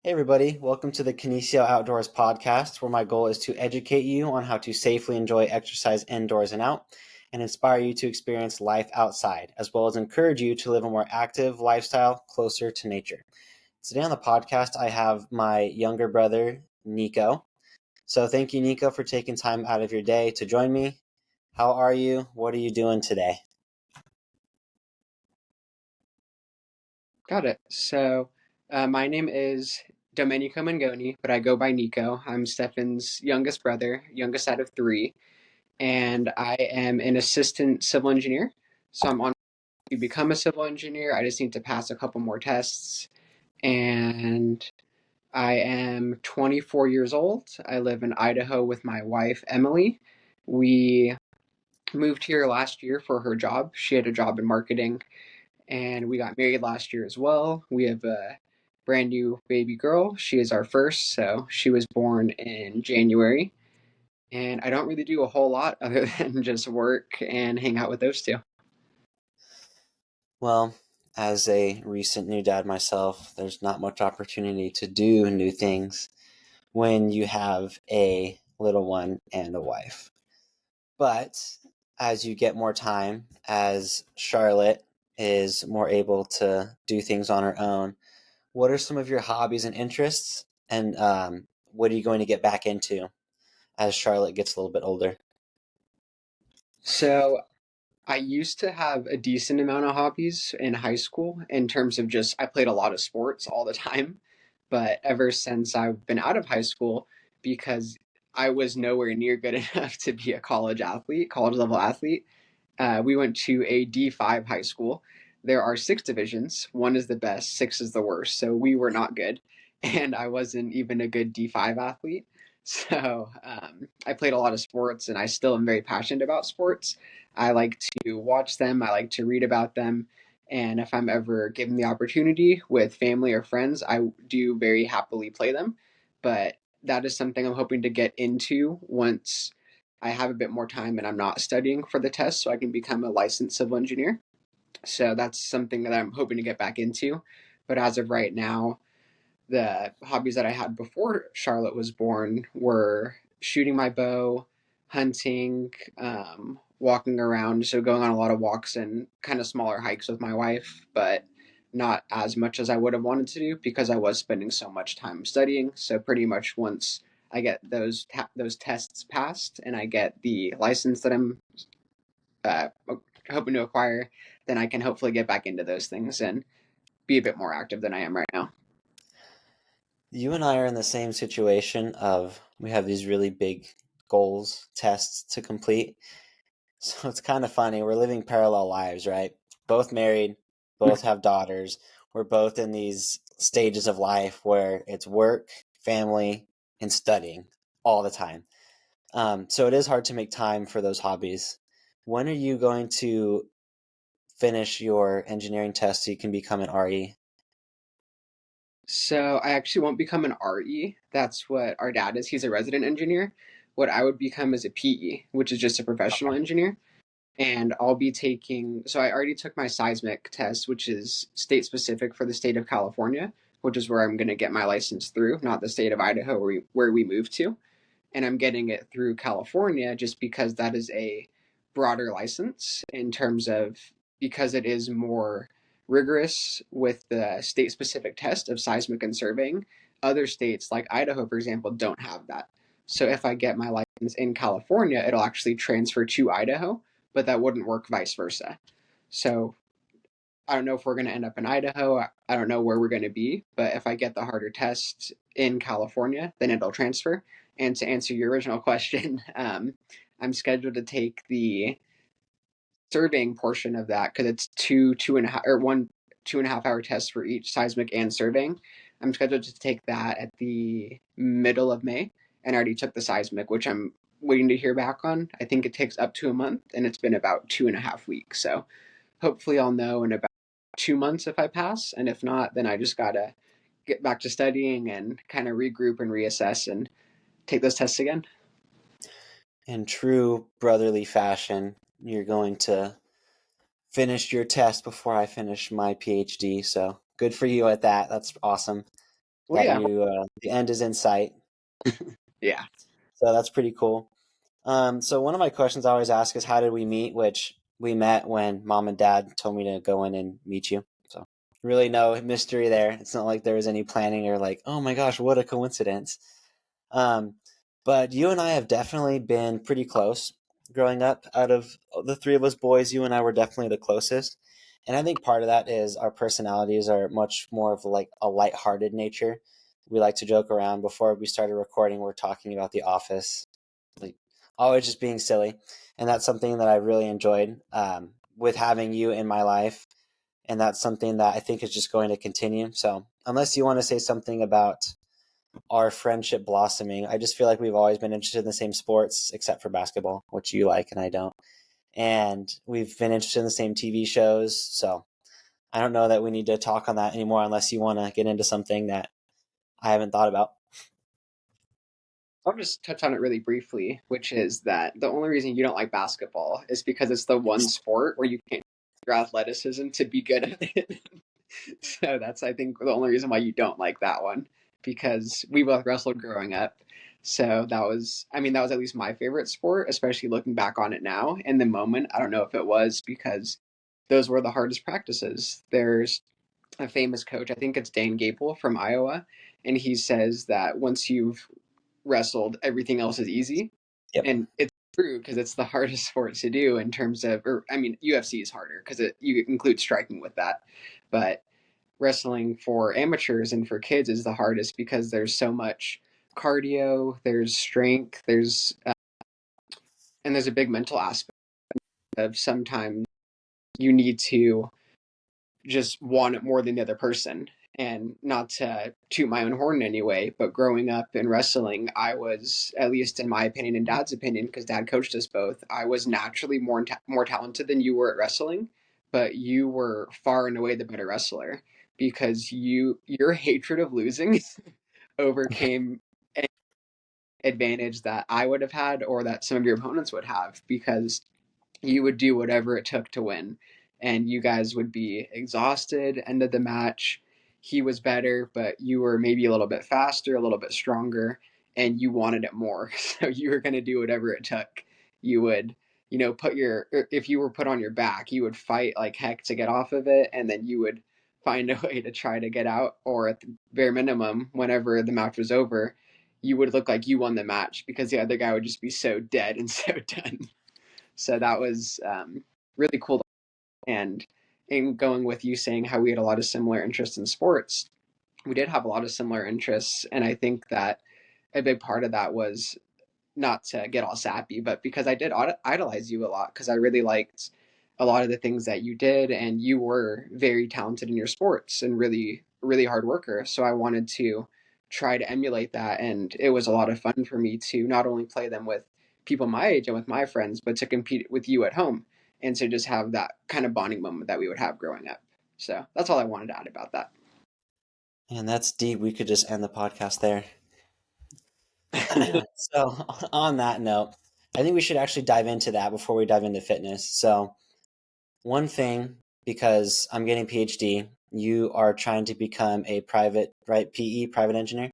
Hey everybody, welcome to the Kinesio Outdoors podcast, where my goal is to educate you on how to safely enjoy exercise indoors and out, and inspire you to experience life outside, as well as encourage you to live a more active lifestyle closer to nature. Today on the podcast, I have my younger brother, Nico. So thank you, Nico, for taking time out of your day to join me. How are you? What are you doing today? Got it. My name is Domenico Mengoni, but I go by Nico. I'm Stefan's youngest brother, youngest out of three, and I am an assistant civil engineer. So I'm on to become a civil engineer. I just need to pass a couple more tests, and I am 24 years old. I live in Idaho with my wife, Emily. We moved here last year for her job. She had a job in marketing, and we got married last year as well. We have a brand new baby girl. She is our first, so she was born in January. And I don't really do a whole lot other than just work and hang out with those two. Well, as a recent new dad myself, there's not much opportunity to do new things when you have a little one and a wife. But as you get more time, as Charlotte is more able to do things on her own, what are some of your hobbies and interests? And what are you going to get back into as Charlotte gets a little bit older? So I used to have a decent amount of hobbies in high school in terms of just I played a lot of sports all the time. But ever since I've been out of high school, because I was nowhere near good enough to be a college level athlete, we went to a D5 high school. There are six divisions. One is the best, six is the worst. So we were not good. And I wasn't even a good D5 athlete. I played a lot of sports and I still am very passionate about sports. I like to watch them, I like to read about them. And if I'm ever given the opportunity with family or friends, I do very happily play them. But that is something I'm hoping to get into once I have a bit more time and I'm not studying for the test so I can become a licensed civil engineer. So that's something that I'm hoping to get back into. But as of right now, the hobbies that I had before Charlotte was born were shooting my bow, hunting, walking around. So going on a lot of walks and kind of smaller hikes with my wife, but not as much as I would have wanted to do because I was spending so much time studying. So pretty much once I get those tests passed and I get the license that I'm uh, hoping to acquire, then I can hopefully get back into those things and be a bit more active than I am right now. You and I are in the same situation of we have these really big goals, tests to complete. So it's kind of funny. We're living parallel lives, right? Both married, both have daughters. We're both in these stages of life where it's work, family, and studying all the time. So it is hard to make time for those hobbies. When are you going to finish your engineering test so you can become an RE? So I actually won't become an RE. That's what our dad is. He's a resident engineer. What I would become is a PE, which is just a professional engineer. And I'll be taking, so I already took my seismic test, which is state specific for the state of California, which is where I'm going to get my license through, not the state of Idaho where we moved to. And I'm getting it through California just because that is a broader license in terms of because it is more rigorous with the state specific test of seismic and surveying. Other states like Idaho, for example, don't have that. So if I get my license in California, it'll actually transfer to Idaho, but that wouldn't work vice versa. So I don't know if we're going to end up in Idaho. I don't know where we're going to be, but if I get the harder test in California, then it'll transfer. And to answer your original question, I'm scheduled to take the surveying portion of that because it's two and a half or 1 2.5 hour tests for each seismic and surveying. I'm scheduled to take that at the middle of May, and I already took the seismic, which I'm waiting to hear back on. I think it takes up to a month, and it's been about 2.5 weeks. So hopefully, I'll know in about 2 months if I pass, and if not, then I just gotta get back to studying and kind of regroup and reassess and take those tests again. In true brotherly fashion, you're going to finish your test before I finish my PhD. So good for you at that. That's awesome. Well, that yeah, you the end is in sight. yeah. So that's pretty cool. So one of my questions I always ask is how did we meet? Which we met when mom and dad told me to go in and meet you. So really no mystery there. It's not like there was any planning or like, oh my gosh, what a coincidence. Um, but you and I have definitely been pretty close growing up. Out of the three of us boys, you and I were definitely the closest. And I think part of that is our personalities are much more of like a lighthearted nature. We like to joke around. Before we started recording, we're talking about The Office, like always just being silly. And that's something that I really enjoyed with having you in my life. And that's something that I think is just going to continue. So, unless you want to say something about our friendship blossoming. I just feel like we've always been interested in the same sports, except for basketball, which you like and I don't. And we've been interested in the same TV shows. So I don't know that we need to talk on that anymore unless you want to get into something that I haven't thought about. I'll just touch on it really briefly, which is that the only reason you don't like basketball is because it's the one sport where you can't use your athleticism to be good at it. So that's, I think, the only reason why you don't like that one, because we both wrestled growing up. So that was, I mean, that was at least my favorite sport, especially looking back on it now. In the moment, I don't know if it was because those were the hardest practices. There's a famous coach, I think it's Dan Gable from Iowa, and he says that once you've wrestled, everything else is easy. Yep. And it's true because it's the hardest sport to do in terms of, or I mean, UFC is harder because you include striking with that, but wrestling for amateurs and for kids is the hardest because there's so much cardio, there's strength, and there's a big mental aspect of sometimes you need to just want it more than the other person. And not to toot my own horn in any way, but growing up in wrestling, I was, at least in my opinion and dad's opinion, because dad coached us both, I was naturally more talented than you were at wrestling, but you were far and away the better wrestler because your hatred of losing overcame any advantage that I would have had or that some of your opponents would have because you would do whatever it took to win. And you guys would be exhausted, end of the match. He was better, but you were maybe a little bit faster, a little bit stronger, and you wanted it more. So you were going to do whatever it took. You would, if you were put on your back, you would fight like heck to get off of it, and then you would find a way to try to get out, or at the bare minimum, whenever the match was over, you would look like you won the match because the other guy would just be so dead and so done. So that was really cool. And in going with you saying how we had a lot of similar interests in sports, we did have a lot of similar interests. And I think that a big part of that was not to get all sappy, but because I did idolize you a lot because I really liked a lot of the things that you did, and you were very talented in your sports and really, really hard worker. So I wanted to try to emulate that, and it was a lot of fun for me to not only play them with people my age and with my friends, but to compete with you at home and to just have that kind of bonding moment that we would have growing up. So that's all I wanted to add about that. And that's deep. We could just end the podcast there. So, on that note, I think we should actually dive into that before we dive into fitness. So, one thing, because I'm getting PhD, you are trying to become a private, right? PE, private engineer?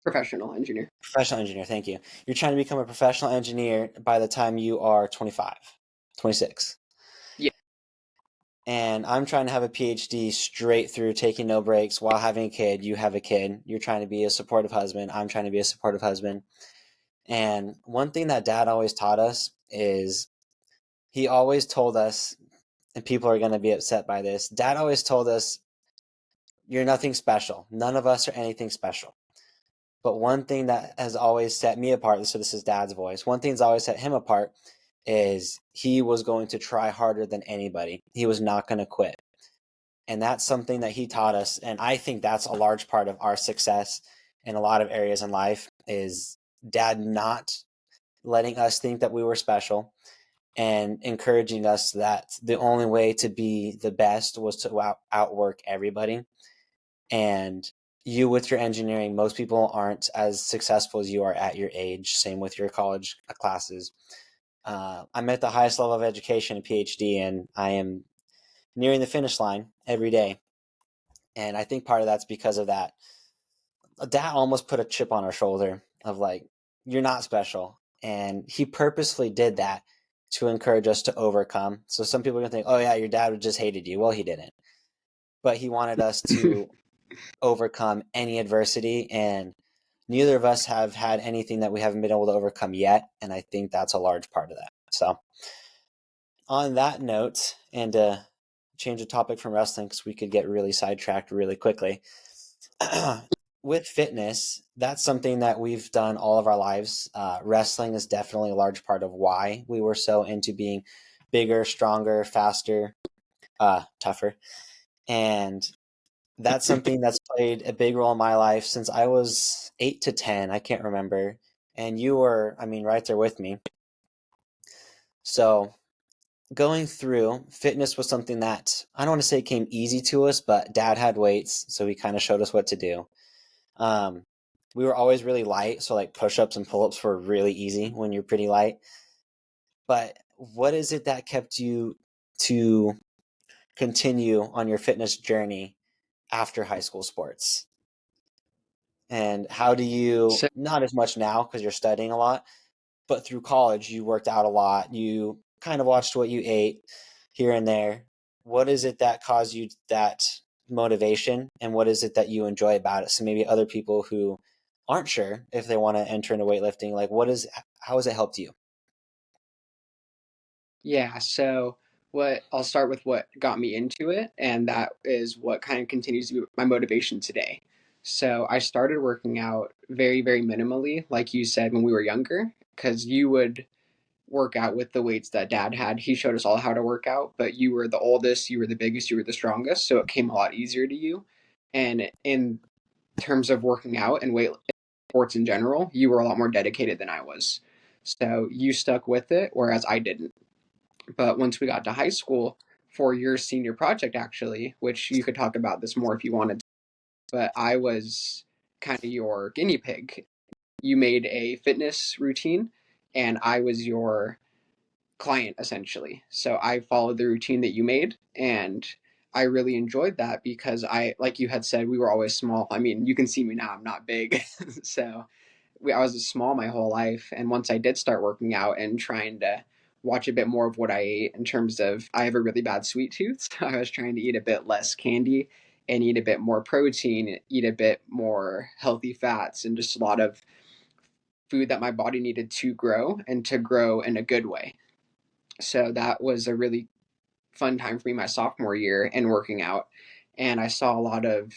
Professional engineer. Professional engineer, thank you. You're trying to become a professional engineer by the time you are 25, 26. Yeah. And I'm trying to have a PhD straight through taking no breaks while having a kid. You have a kid. You're trying to be a supportive husband. I'm trying to be a supportive husband. And one thing that dad always taught us is he always told us, and people are going to be upset by this, dad always told us, you're nothing special. None of us are anything special. But one thing that has always set me apart, so this is dad's voice, one thing that's always set him apart is he was going to try harder than anybody. He was not going to quit. And that's something that he taught us. And I think that's a large part of our success in a lot of areas in life is dad not letting us think that we were special and encouraging us that the only way to be the best was to outwork everybody. And you with your engineering, most people aren't as successful as you are at your age. Same with your college classes. I'm at the highest level of education, a PhD, and I am nearing the finish line every day. And I think part of that's because of that. Dad almost put a chip on our shoulder of like, you're not special. And he purposefully did that to encourage us to overcome. So some people are going to think, oh, yeah, your dad just hated you. Well, he didn't. But he wanted us to overcome any adversity. And neither of us have had anything that we haven't been able to overcome yet. And I think that's a large part of that. So, on that note, and change the topic from wrestling because we could get really sidetracked really quickly. With fitness, that's something that we've done all of our lives. Wrestling is definitely a large part of why we were so into being bigger, stronger, faster, tougher. And that's something that's played a big role in my life since I was 8 to 10. I can't remember. And you were, I mean, right there with me. So going through, fitness was something that I don't want to say came easy to us, but dad had weights, so he kind of showed us what to do. Um, we were always really light, so like push-ups and pull-ups were really easy when you're pretty light. But what is it that kept you to continue on your fitness journey after high school sports? And how do you, So not as much now because you're studying a lot, but through college you worked out a lot, you kind of watched what you ate here and there. What is it that caused you that motivation, and what is it that you enjoy about it? So maybe other people who aren't sure if they want to enter into weightlifting, like how has it helped you? yeah, so what I'll start with what got me into it, and that is what kind of continues to be my motivation today. So I started working out very, very minimally, like you said, when we were younger, because you would work out with the weights that dad had. He showed us all how to work out, but you were the oldest, you were the biggest, you were the strongest, so it came a lot easier to you. And in terms of working out and weight sports in general, you were a lot more dedicated than I was. So you stuck with it, whereas I didn't. But once we got to high school, for your senior project, actually, which you could talk about this more if you wanted to, but I was kind of your guinea pig. You made a fitness routine, and I was your client essentially. So I followed the routine that you made, and I really enjoyed that because like you had said, we were always small. I mean, you can see me now, I'm not big. So I was small my whole life. And once I did start working out and trying to watch a bit more of what I ate in terms of, I have a really bad sweet tooth. So I was trying to eat a bit less candy and eat a bit more protein, eat a bit more healthy fats, and just a lot of food that my body needed to grow and to grow in a good way. So that was a really fun time for me my sophomore year and working out. And I saw a lot of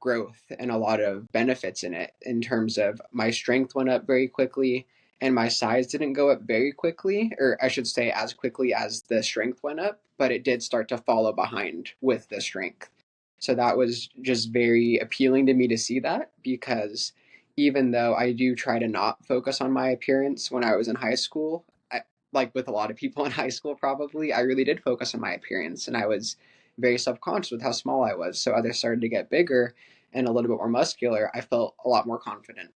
growth and a lot of benefits in it in terms of my strength went up very quickly and my size didn't go up very quickly, or I should say as quickly as the strength went up, but it did start to follow behind with the strength. So that was just very appealing to me to see that, because even though I do try to not focus on my appearance when I was in high school, like with a lot of people in high school probably, I really did focus on my appearance, and I was very self-conscious with how small I was. So as I started to get bigger and a little bit more muscular, I felt a lot more confident.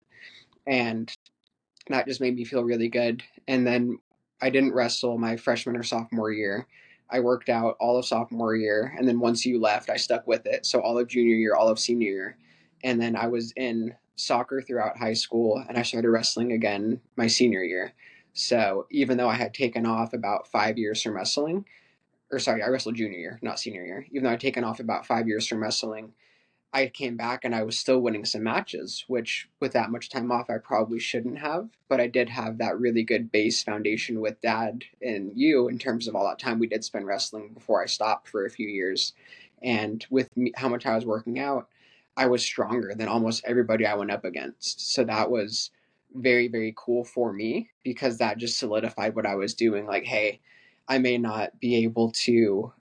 And that just made me feel really good. And then I didn't wrestle my freshman or sophomore year. I worked out all of sophomore year. And then once you left, I stuck with it. So all of junior year, all of senior year. And then I was in soccer throughout high school, and I started wrestling again my senior year. So even though I had taken off about 5 years from wrestling, or sorry, I wrestled junior year, not senior year. Even though I'd taken off about 5 years from wrestling, I came back and I was still winning some matches, which with that much time off, I probably shouldn't have. But I did have that really good base foundation with dad and you in terms of all that time we did spend wrestling before I stopped for a few years. And with me, how much I was working out, I was stronger than almost everybody I went up against. So that was very, very cool for me because that just solidified what I was doing. Like, hey, I may not be able to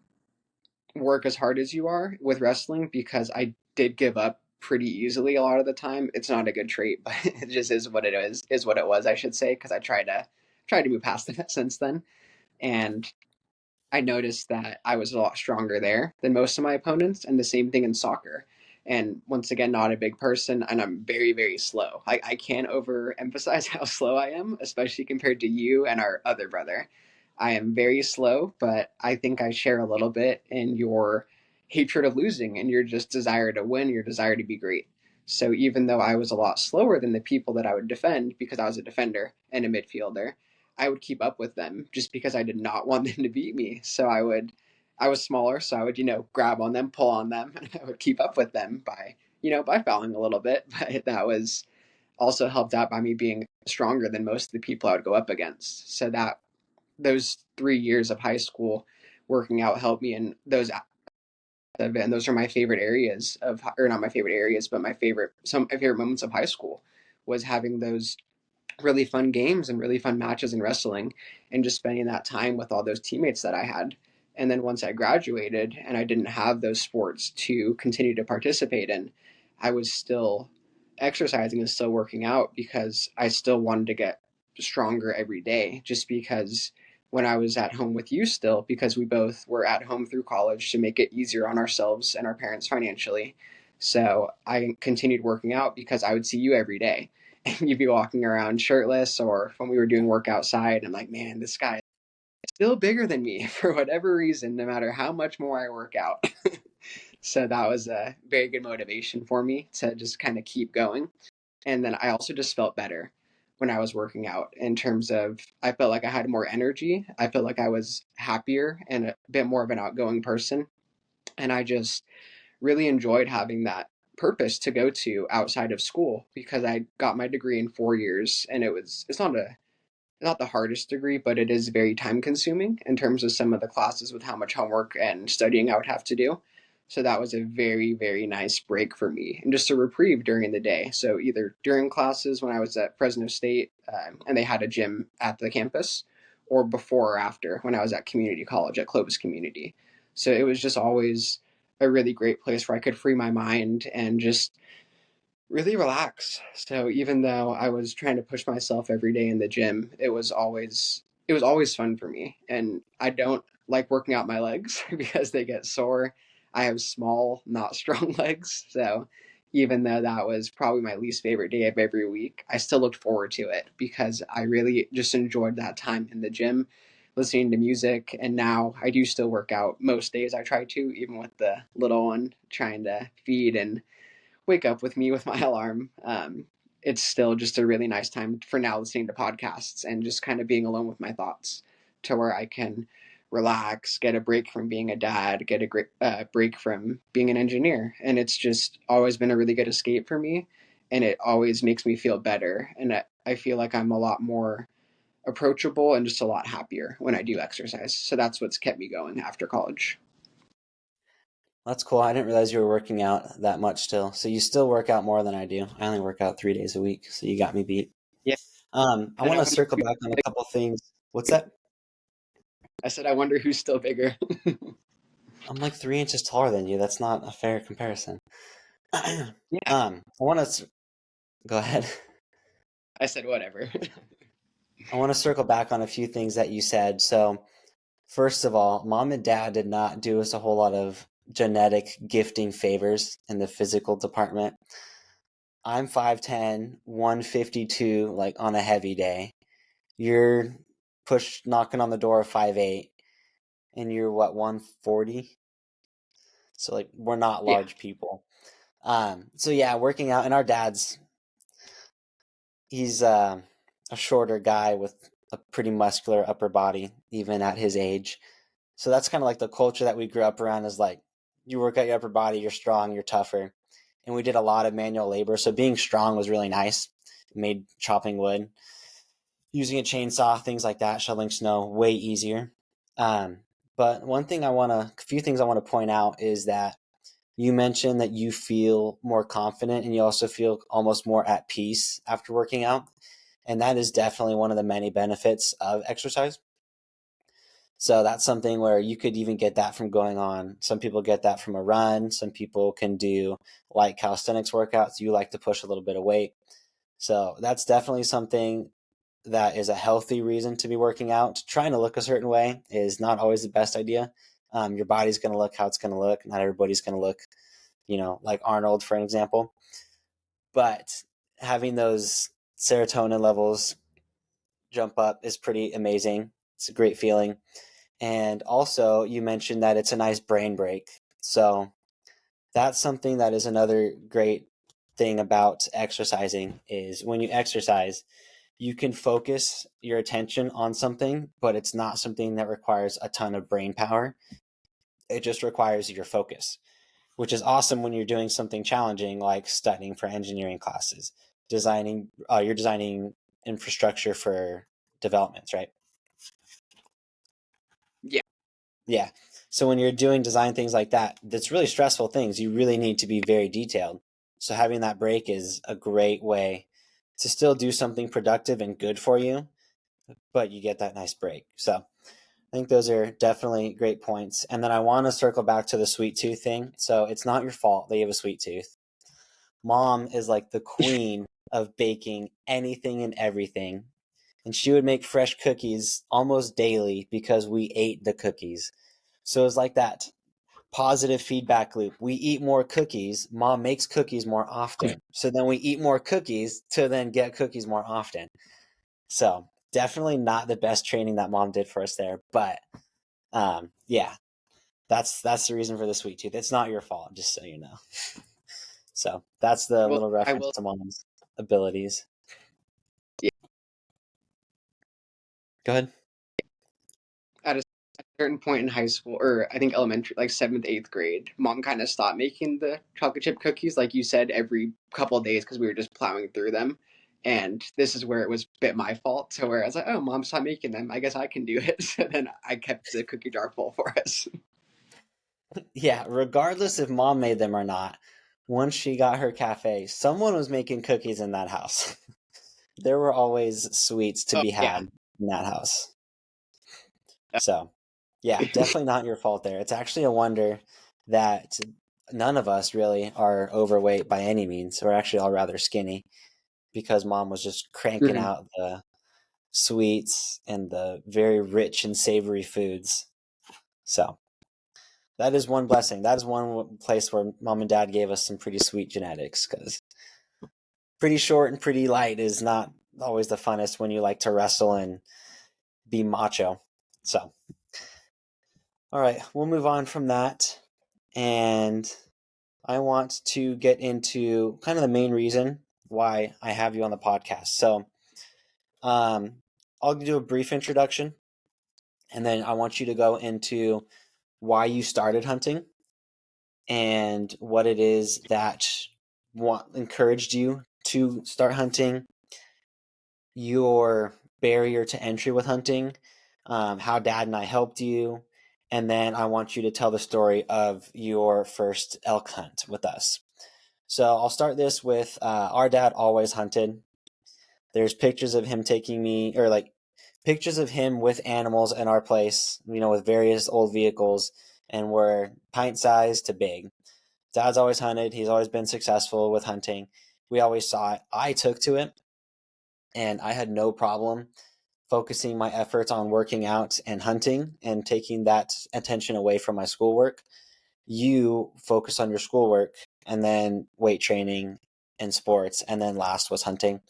work as hard as you are with wrestling because I did give up pretty easily a lot of the time. It's not a good trait, but it just is what it is what it was, I should say, because I tried to move past it since then. And I noticed that I was a lot stronger there than most of my opponents, and the same thing in soccer. And once again, not a big person, and I'm very, very slow. I can't overemphasize how slow I am, especially compared to you and our other brother. I am very slow, but I think I share a little bit in your hatred of losing and your just desire to win, your desire to be great. So even though I was a lot slower than the people that I would defend because I was a defender and a midfielder, I would keep up with them just because I did not want them to beat me. So I was smaller, so I would, grab on them, pull on them, and I would keep up with them by, by fouling a little bit. But that was also helped out by me being stronger than most of the people I would go up against. So that those 3 years of high school working out helped me in those of it, and those are my favorite areas of, or not my favorite areas, but some of my favorite moments of high school was having those really fun games and really fun matches in wrestling and just spending that time with all those teammates that I had. And then once I graduated and I didn't have those sports to continue to participate in, I was still exercising and still working out because I still wanted to get stronger every day just because when I was at home with you still, because we both were at home through college to make it easier on ourselves and our parents financially. So I continued working out because I would see you every day and you'd be walking around shirtless, or when we were doing work outside, I'm like, man, this guy is still bigger than me for whatever reason, no matter how much more I work out. So that was a very good motivation for me to just kind of keep going. And then I also just felt better when I was working out in terms of I felt like I had more energy. I felt like I was happier and a bit more of an outgoing person. And I just really enjoyed having that purpose to go to outside of school because I got my degree in 4 years and it's not the hardest degree, but it is very time consuming in terms of some of the classes with how much homework and studying I would have to do. So that was a very, very nice break for me and just a reprieve during the day. So either during classes when I was at Fresno State and they had a gym at the campus, or before or after when I was at community college at Clovis Community. So it was just always a really great place where I could free my mind and just really relax. So even though I was trying to push myself every day in the gym, it was always fun for me. And I don't like working out my legs because they get sore. I have small, not strong legs. So even though that was probably my least favorite day of every week, I still looked forward to it because I really just enjoyed that time in the gym listening to music. And now I do still work out most days. I try to, even with the little one trying to feed and wake up with me with my alarm. It's still just a really nice time for now listening to podcasts and just kind of being alone with my thoughts to where I can relax, get a break from being a dad, get a great break from being an engineer. And it's just always been a really good escape for me. And it always makes me feel better. And I feel like I'm a lot more approachable and just a lot happier when I do exercise. So that's what's kept me going after college. That's cool. I didn't realize you were working out that much still. So you still work out more than I do. I only work out 3 days a week, so you got me beat. Yeah. I And want to circle back on a couple things. What's that? I said, I wonder who's still bigger. I'm like 3 inches taller than you. That's not a fair comparison. Yeah. I want to go ahead. I said, whatever. I want to circle back on a few things that you said. So, first of all, mom and dad did not do us a whole lot of genetic gifting favors in the physical department. I'm 5'10", 152, like on a heavy day. You're knocking on the door of 5'8", and you're what, 140? So like we're not Yeah. large people. So yeah, working out, and our dad's he's a shorter guy with a pretty muscular upper body, even at his age. So that's kind of like the culture that we grew up around is like you work out your upper body, you're strong, you're tougher. And we did a lot of manual labor. So being strong was really nice. It made chopping wood, using a chainsaw, things like that, shoveling snow way easier. Um, but a few things I want to point out is that you mentioned that you feel more confident and you also feel almost more at peace after working out. And that is definitely one of the many benefits of exercise. So that's something where you could even get that from going on. Some people get that from a run. Some people can do light calisthenics workouts. You like to push a little bit of weight. So that's definitely something that is a healthy reason to be working out. Trying to look a certain way is not always the best idea. Your body's going to look how it's going to look. Not everybody's going to look, like Arnold, for an example. But having those serotonin levels jump up is pretty amazing. It's a great feeling. And also, you mentioned that it's a nice brain break. So that's something that is another great thing about exercising is when you exercise, you can focus your attention on something, but it's not something that requires a ton of brain power. It just requires your focus, which is awesome when you're doing something challenging like studying for engineering classes, you're designing infrastructure for developments, right? Yeah. Yeah. So when you're doing design things like that, that's really stressful things. You really need to be very detailed. So having that break is a great way to still do something productive and good for you, but you get that nice break. So I think those are definitely great points. And then I want to circle back to the sweet tooth thing. So it's not your fault that you have a sweet tooth. Mom is like the queen of baking anything and everything. And she would make fresh cookies almost daily because we ate the cookies. So it's like that positive feedback loop. We eat more cookies, mom makes cookies more often. So then we eat more cookies to then get cookies more often. So definitely not the best training that mom did for us there. But yeah, that's the reason for the sweet tooth. It's not your fault, just so you know. So that's the Well, little I reference will. to mom's abilities. Yeah, Go ahead. at a certain point in high school, or I think elementary, like seventh, eighth grade, mom kind of stopped making the chocolate chip cookies, like you said, every couple of days because we were just plowing through them. And this is where it was a bit my fault. So where I was like, oh, mom stopped making them. I guess I can do it. So then I kept the cookie jar full for us. Yeah, regardless if mom made them or not, once she got her cafe, someone was making cookies in that house. There were always sweets to Oh, be yeah. had in that house. So, yeah, definitely not your fault there. It's actually a wonder that none of us really are overweight by any means. We're actually all rather skinny because mom was just cranking Mhm. out the sweets and the very rich and savory foods. So, that is one blessing. That is one place where mom and dad gave us some pretty sweet genetics because pretty short and pretty light is not always the funnest when you like to wrestle and be macho. So, all right, we'll move on from that. And I want to get into kind of the main reason why I have you on the podcast. So, um, I'll do a brief introduction, and then I want you to go into why you started hunting and what it is that encouraged you to start hunting, your barrier to entry with hunting, how dad and I helped you, and then I want you to tell the story of your first elk hunt with us. So I'll start this with our dad always hunted. There's pictures of him taking me, or like pictures of him with animals in our place, with various old vehicles, and we're pint sized to big. Dad's always hunted. He's always been successful with hunting. We always saw it. I took to it, and I had no problem focusing my efforts on working out and hunting and taking that attention away from my schoolwork. You focus on your schoolwork and then weight training and sports, and then last was hunting.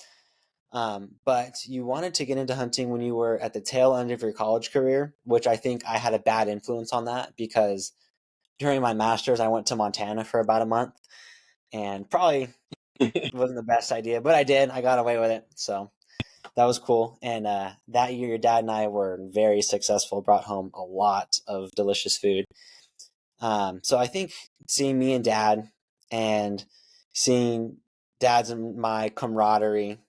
But you wanted to get into hunting when you were at the tail end of your college career, which I think I had a bad influence on that because during my master's, I went to Montana for about a month and probably wasn't the best idea, but I did. I got away with it. So that was cool. And that year, your dad and I were very successful, brought home a lot of delicious food. So I think seeing me and dad and seeing dad's and my camaraderie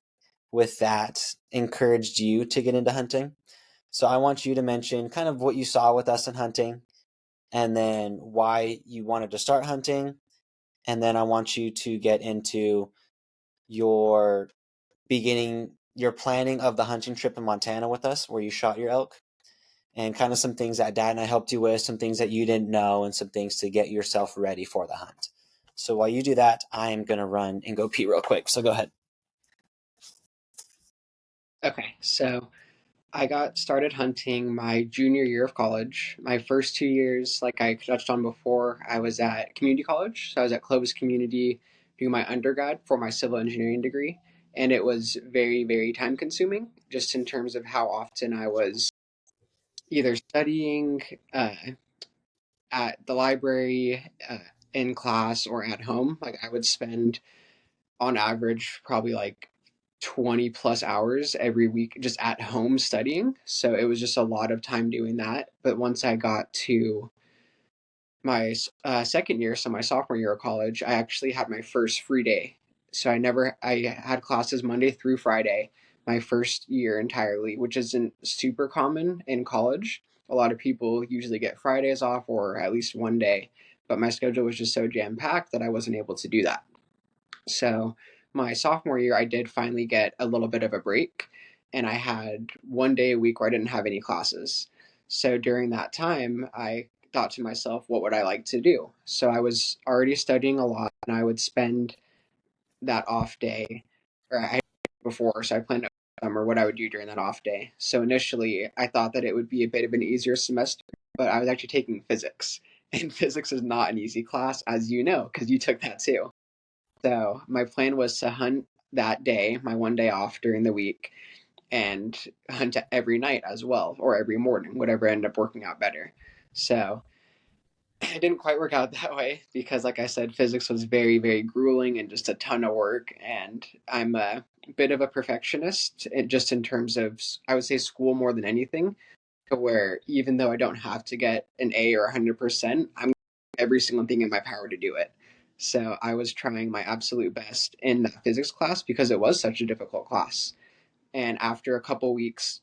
with that encouraged you to get into hunting. So I want you to mention kind of what you saw with us in hunting and then why you wanted to start hunting. And then I want you to get into your your planning of the hunting trip in Montana with us where you shot your elk and kind of some things that dad and I helped you with, some things that you didn't know, and some things to get yourself ready for the hunt. So while you do that, I'm going to run and go pee real quick. So go ahead. Okay, so I got started hunting my junior year of college. My first 2 years, like I touched on before, I was at community college. So I was at Clovis Community doing my undergrad for my civil engineering degree. And it was very, very time consuming, just in terms of how often I was either studying uh, at the library, in class, or at home. Like I would spend on average probably like 20 plus hours every week just at home studying. So it was just a lot of time doing that. But once I got to my second year, so my sophomore year of college, I actually had my first free day. So I had classes Monday through Friday my first year entirely, which isn't super common in college. A lot of people usually get Fridays off or at least one day, but my schedule was just so jam packed that I wasn't able to do that. So my sophomore year, I did finally get a little bit of a break, and I had one day a week where I didn't have any classes. So during that time, I thought to myself, what would I like to do? So I was already studying a lot, and I would spend that off day, or I before, so I planned out summer what I would do during that off day. So initially, I thought that it would be a bit of an easier semester, but I was actually taking physics, and physics is not an easy class, as you know, because you took that too. So my plan was to hunt that day, my one day off during the week, and hunt every night as well, or every morning, whatever ended up working out better. So it didn't quite work out that way because, like I said, physics was very, very grueling and just a ton of work. And I'm a bit of a perfectionist, just in terms of, I would say, school more than anything, where even though I don't have to get an A or 100%, I'm doing every single thing in my power to do it. So I was trying my absolute best in that physics class because it was such a difficult class. And after a couple weeks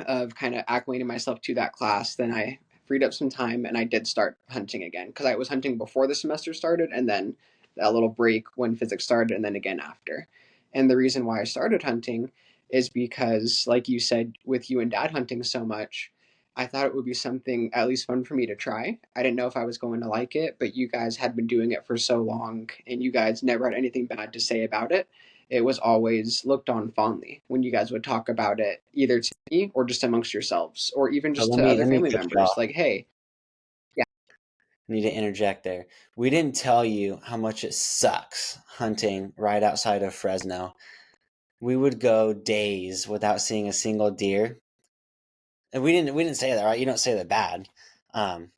of kind of acclimating myself to that class, then I freed up some time and I did start hunting again because I was hunting before the semester started and then a little break when physics started and then again after. And the reason why I started hunting is because, like you said, with you and dad hunting so much, I thought it would be something at least fun for me to try. I didn't know if I was going to like it, but you guys had been doing it for so long and you guys never had anything bad to say about it. It was always looked on fondly when you guys would talk about it, either to me or just amongst yourselves, or even So just let to me other let me family cut you members. off. Like, hey, yeah, I need to interject there. We didn't tell you how much it sucks hunting right outside of Fresno. We would go days without seeing a single deer. And we didn't say that, right? You don't say that bad. Um,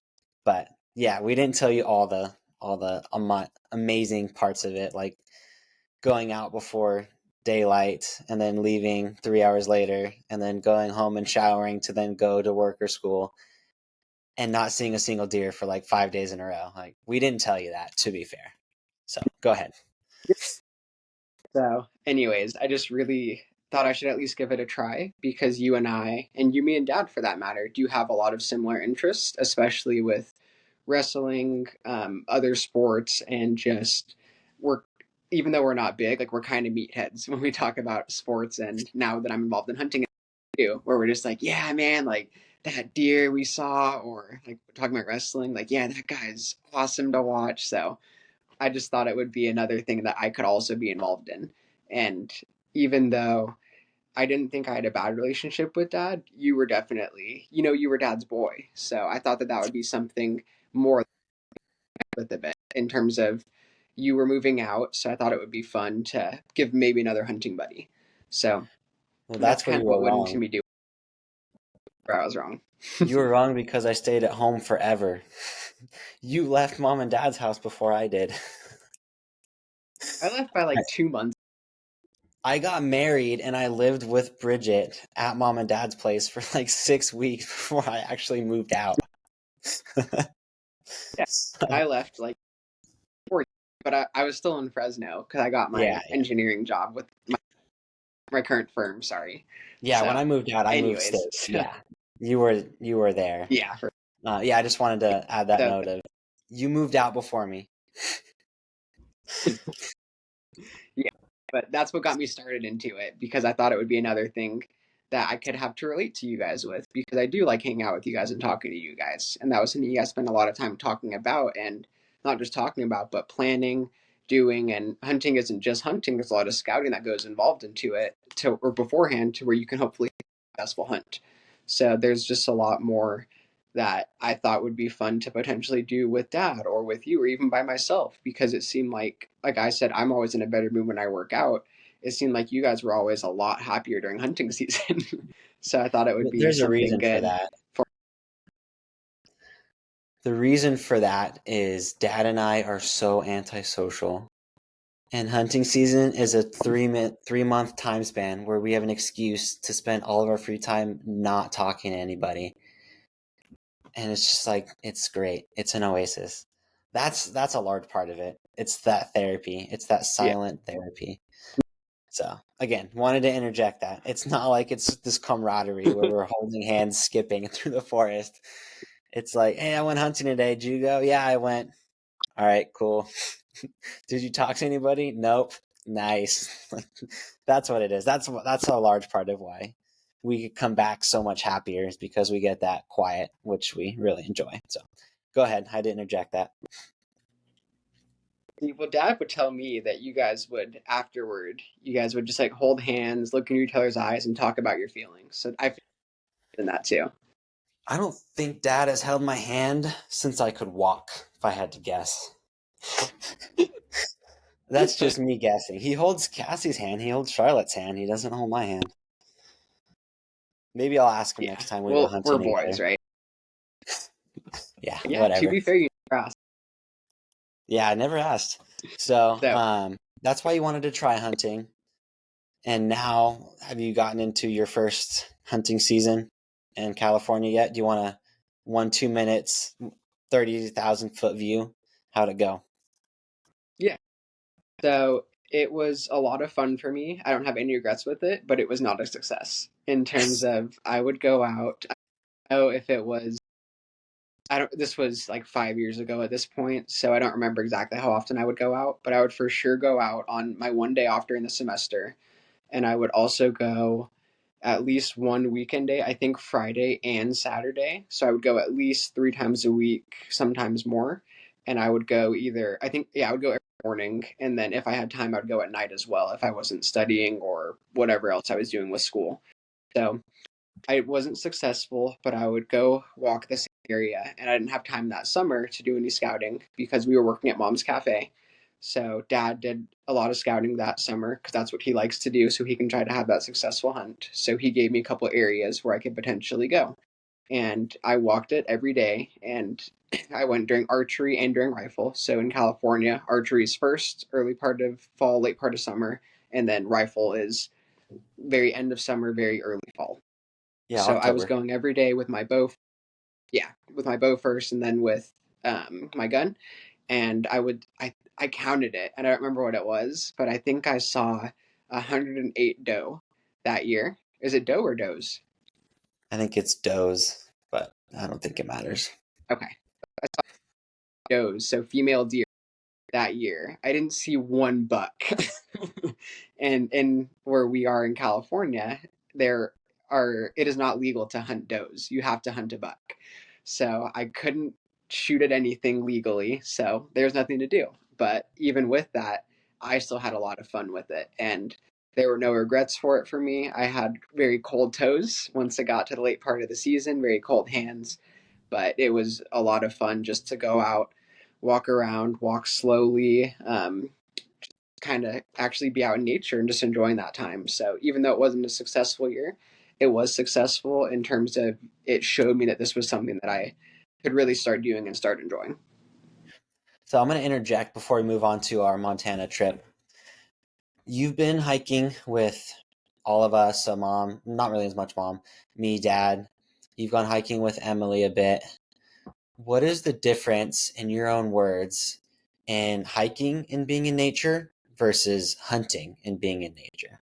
but yeah, we didn't tell you all the amazing parts of it, like going out before daylight and then leaving 3 hours later and then going home and showering to then go to work or school and not seeing a single deer for like 5 days in a row. Like we didn't tell you that, to be fair. So go ahead. so, anyways, I just really thought I should at least give it a try because you and I, and you, me, and dad for that matter, do have a lot of similar interests, especially with wrestling, other sports, and just we're, even though we're not big, like we're kind of meatheads when we talk about sports. And now that I'm involved in hunting too, where we're just like, yeah, man, like that deer we saw, or like talking about wrestling, like, yeah, that guy's awesome to watch. So I just thought it would be another thing that I could also be involved in. And even though I didn't think I had a bad relationship with dad, you were definitely, you were dad's boy. So I thought that that would be something more with a bit in terms of you were moving out. So I thought it would be fun to give maybe another hunting buddy. So Well, that's that's where kind you of were what went into wrong. me doing where I was wrong. You were wrong because I stayed at home forever. You left mom and dad's house before I did. I left by like 2 months. I got married and I lived with Bridget at mom and dad's place for like 6 weeks before I actually moved out. Yeah. So, I left like 4 years, but I was still in Fresno because I got yeah, my engineering job with my current firm. Sorry. yeah. When So, I moved out, I moved anyways, states. Yeah, you were there. yeah, Yeah, I just wanted to add that so note of you moved out before me. yeah, but that's what got me started into it because I thought it would be another thing that I could have to relate to you guys with because I do like hanging out with you guys and talking to you guys. And that was something you guys spend a lot of time talking about and not just talking about, but planning, doing, and hunting isn't just hunting. There's a lot of scouting that goes involved into it to or beforehand to where you can hopefully have a successful hunt. So there's just a lot more that I thought would be fun to potentially do with dad or with you or even by myself because it seemed like I said, I'm always in a better mood when I work out. It seemed like you guys were always a lot happier during hunting season. So I thought it would be There's a something reason for good that. for The reason for that is Dad and I are so antisocial. And hunting season is a 3 month time span where we have an excuse to spend all of our free time not talking to anybody. And it's just like it's great. It's an oasis. That's a large part of it. It's that therapy. It's that Yeah. silent therapy. So again, wanted to interject that. It's not like it's this camaraderie where we're holding hands skipping through the forest. It's like, hey, I went hunting today. Did you go? Yeah, I went. All right, cool. Did you talk to anybody? Nope. Nice. That's what it is. That's a large part of why we could come back so much happier is because we get that quiet, which we really enjoy. So go ahead. I didn't interject that. Well, Dad would tell me that you guys would afterward, you guys would just like hold hands, look in each other's eyes, and talk about your feelings. So I feel in that too. I don't think Dad has held my hand since I could walk, if I had to guess. That's just me guessing. He holds Cassie's hand. He holds Charlotte's hand. He doesn't hold my hand. Maybe I'll ask him Yeah. next time we go Well, we're hunting boys, together. right? Yeah, Yeah. To whatever. be fair, you never asked. Yeah, I never asked. So, So that's why you wanted to try hunting. And now, have you gotten into your first hunting season in California yet? Do you want a 2 minutes, 30,000 foot view? How'd it go? yeah. So it was a lot of fun for me. I don't have any regrets with it, but it was not a success in terms of I would go out. I don't know if it was I don't this was like 5 years ago at this point, so I don't remember exactly how often I would go out, but I would for sure go out on my one day off during the semester. And I would also go at least one weekend day, I think Friday and Saturday. So I would go at least 3 times a week, sometimes more. And I would go either, I think, yeah, I would go every morning. And then if I had time, I would go at night as well if I wasn't studying or whatever else I was doing with school. So I wasn't successful, but I would go walk the same area. And I didn't have time that summer to do any scouting because we were working at Mom's Cafe. So dad did a lot of scouting that summer because that's what he likes to do so he can try to have that successful hunt. So he gave me a couple areas where I could potentially go. And I walked it every day and I went during archery and during rifle. So in California, archery is first, early part of fall, late part of summer, and then rifle is very end of summer, very early fall. Yeah, So I was October. going every day with my bow, yeah, with my bow first and then with my gun. And I counted it and I don't remember what it was, but I think I saw 108 doe that year. Is it doe or does? I think it's does, but I don't think it matters. Okay, does. So female deer that year. I didn't see one buck. And where we are in California, there it is not legal to hunt does. You have to hunt a buck. So I couldn't shoot at anything legally, so there's nothing to do. But even with that, I still had a lot of fun with it and there were no regrets for it for me. I had very cold toes once it got to the late part of the season, very cold hands, but it was a lot of fun just to go out, walk around, walk slowly, kind of actually be out in nature and just enjoying that time. So even though it wasn't a successful year, it was successful in terms of it showed me that this was something that I could really start doing and start enjoying. So I'm going to interject before we move on to our Montana trip. You've been hiking with all of us, so mom, not really as much mom, me, dad. You've gone hiking with Emily a bit. What is the difference, in your own words, in hiking and being in nature versus hunting and being in nature?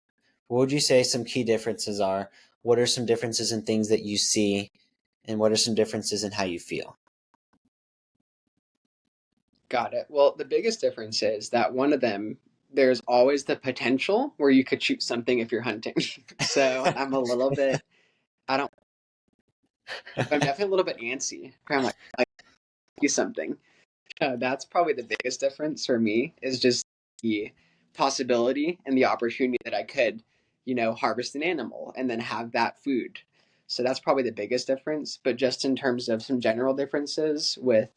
What would you say some key differences are? What are some differences in things that you see? And what are some differences in how you feel? Got it. Well, the biggest difference is that one of them, there's always the potential where you could shoot something if you're hunting. So I'm a little bit, I don't, I'm definitely a little bit antsy. I'm like do something. That's probably the biggest difference for me is just the possibility and the opportunity that I could, harvest an animal and then have that food. So that's probably the biggest difference. But just in terms of some general differences with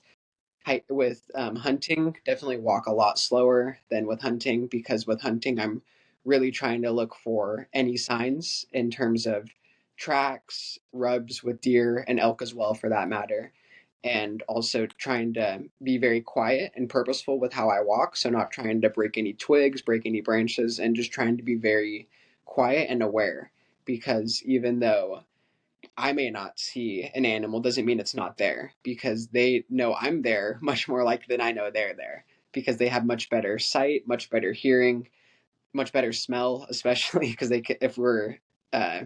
hunting, definitely walk a lot slower than with hunting because with hunting I'm really trying to look for any signs in terms of tracks, rubs with deer and elk as well for that matter. and also trying to be very quiet and purposeful with how I walk. So, not trying to break any twigs, break any branches, and just trying to be very quiet and aware. Because even though I may not see an animal, doesn't mean it's not there, because they know I'm there much more likely than I know they're there, because they have much better sight, much better hearing, much better smell, especially because they uh,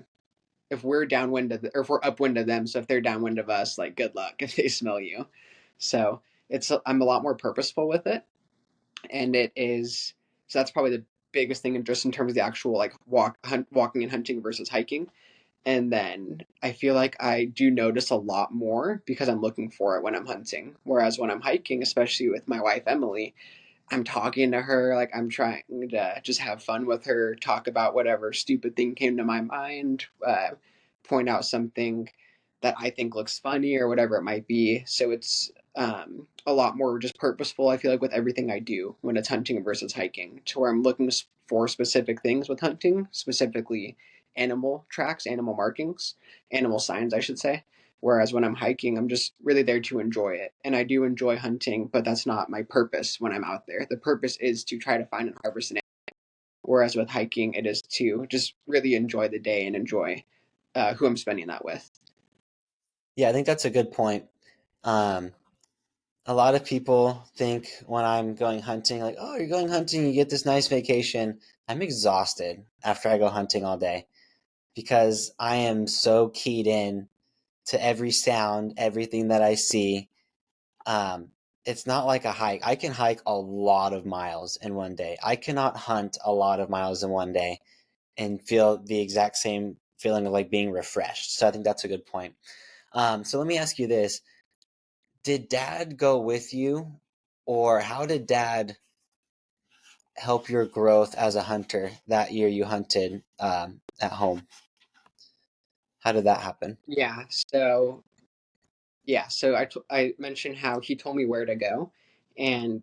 if we're downwind of or if we're upwind of them. So if they're downwind of us, like good luck if they smell you. So I'm a lot more purposeful with it, and it is so that's probably the biggest thing, just in terms of the actual like walking and hunting versus hiking. And then I feel like I do notice a lot more because I'm looking for it when I'm hunting. Whereas when I'm hiking, especially with my wife Emily, I'm talking to her, like I'm trying to just have fun with her, talk about whatever stupid thing came to my mind, point out something that I think looks funny or whatever it might be. So it's a lot more just purposeful, I feel like, with everything I do when it's hunting versus hiking, to where I'm looking for specific things with hunting, specifically animal tracks, animal markings, animal signs, I should say. Whereas when I'm hiking, I'm just really there to enjoy it. And I do enjoy hunting, but that's not my purpose when I'm out there. The purpose is to try to find and harvest an animal. Whereas with hiking, it is to just really enjoy the day and enjoy who I'm spending that with. Yeah, I think that's a good point. Um, a lot of people think when I'm going hunting, like, oh, you're going hunting, you get this nice vacation. I'm exhausted after I go hunting all day because I am so keyed in to every sound, everything that I see. Um, it's not like a hike. I can hike a lot of miles in one day. I cannot hunt a lot of miles in one day and feel the exact same feeling of like being refreshed. So I think that's a good point. So let me ask you this. Did dad go with you, or how did dad help your growth as a hunter that year you hunted at home? How did that happen? Yeah. So I mentioned how he told me where to go, and